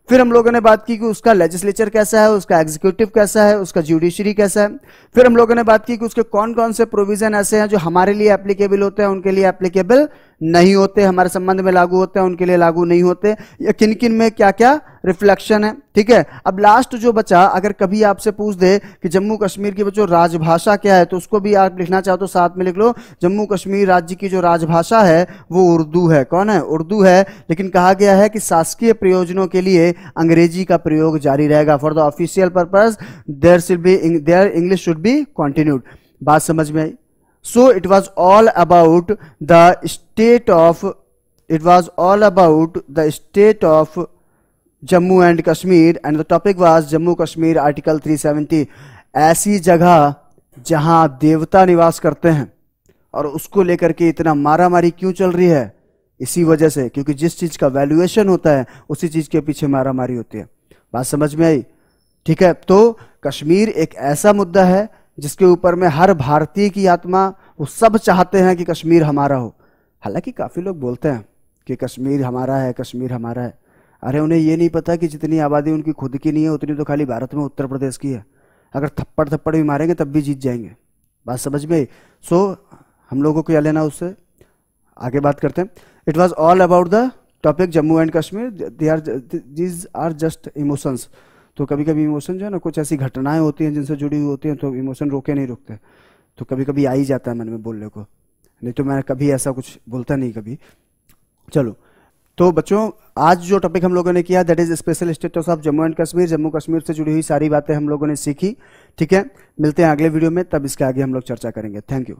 फिर हम लोगों ने बात की कि उसका लेजिस्लेचर कैसा है, उसका एग्जीक्यूटिव कैसा है, उसका ज्यूडिशरी कैसा है। फिर हम लोगों ने बात की कि उसके कौन कौन से प्रोविजन ऐसे हैं जो हमारे लिए एप्लीकेबल होते हैं, उनके लिए एप्लीकेबल नहीं होते, हमारे संबंध में लागू होते हैं, उनके लिए लागू नहीं होते, या किन किन में क्या क्या रिफ्लेक्शन है। ठीक है, अब लास्ट जो बचा, अगर कभी आपसे पूछ दे कि जम्मू कश्मीर की बच्चों राजभाषा क्या है, तो उसको भी आप लिखना चाहो तो साथ में लिख लो, जम्मू कश्मीर राज्य की जो राजभाषा है वो उर्दू है। कौन है? उर्दू है। लेकिन कहा गया है कि शासकीय प्रयोजनों के लिए अंग्रेजी का प्रयोग जारी रहेगा। For the official purpose there English should be continued. बात समझ में आई? So it was all about the state of Jammu and Kashmir, and the topic was Jammu Kashmir Article 370। ऐसी जगह जहां देवता निवास करते हैं और उसको लेकर के इतना मारामारी क्यों चल रही है? इसी वजह से, क्योंकि जिस चीज का वैल्यूएशन होता है उसी चीज के पीछे मारामारी होती है। बात समझ में आई? ठीक है, तो कश्मीर एक ऐसा मुद्दा है जिसके ऊपर में हर भारतीय की आत्मा, वो सब चाहते हैं कि कश्मीर हमारा हो। हालांकि काफी लोग बोलते हैं कि कश्मीर हमारा है, कश्मीर हमारा है। अरे उन्हें ये नहीं पता कि जितनी आबादी उनकी खुद की नहीं है उतनी तो खाली भारत में उत्तर प्रदेश की है। अगर थप्पड़ भी मारेंगे तब भी जीत जाएंगे। बात समझ में? सो हम लोगों को क्या लेना, उससे आगे बात करते हैं। It was all about the topic Jammu and Kashmir. These are just emotions. तो कभी कभी इमोशन जो है ना, कुछ ऐसी घटनाएं होती हैं जिनसे जुड़ी हुई होती हैं, तो इमोशन रोके नहीं रुकते, तो कभी कभी आ ही जाता है मन में बोलने को, नहीं तो मैं कभी ऐसा कुछ बोलता नहीं कभी। चलो, तो बच्चों आज जो टॉपिक हम लोगों ने किया that is special status of Jammu and Kashmir. Jammu Kashmir से जुड़ी हुई सारी बातें हम लोगों ने सीखी। ठीक है, मिलते हैं अगले वीडियो में, तब इसके आगे हम लोग चर्चा करेंगे। Thank you.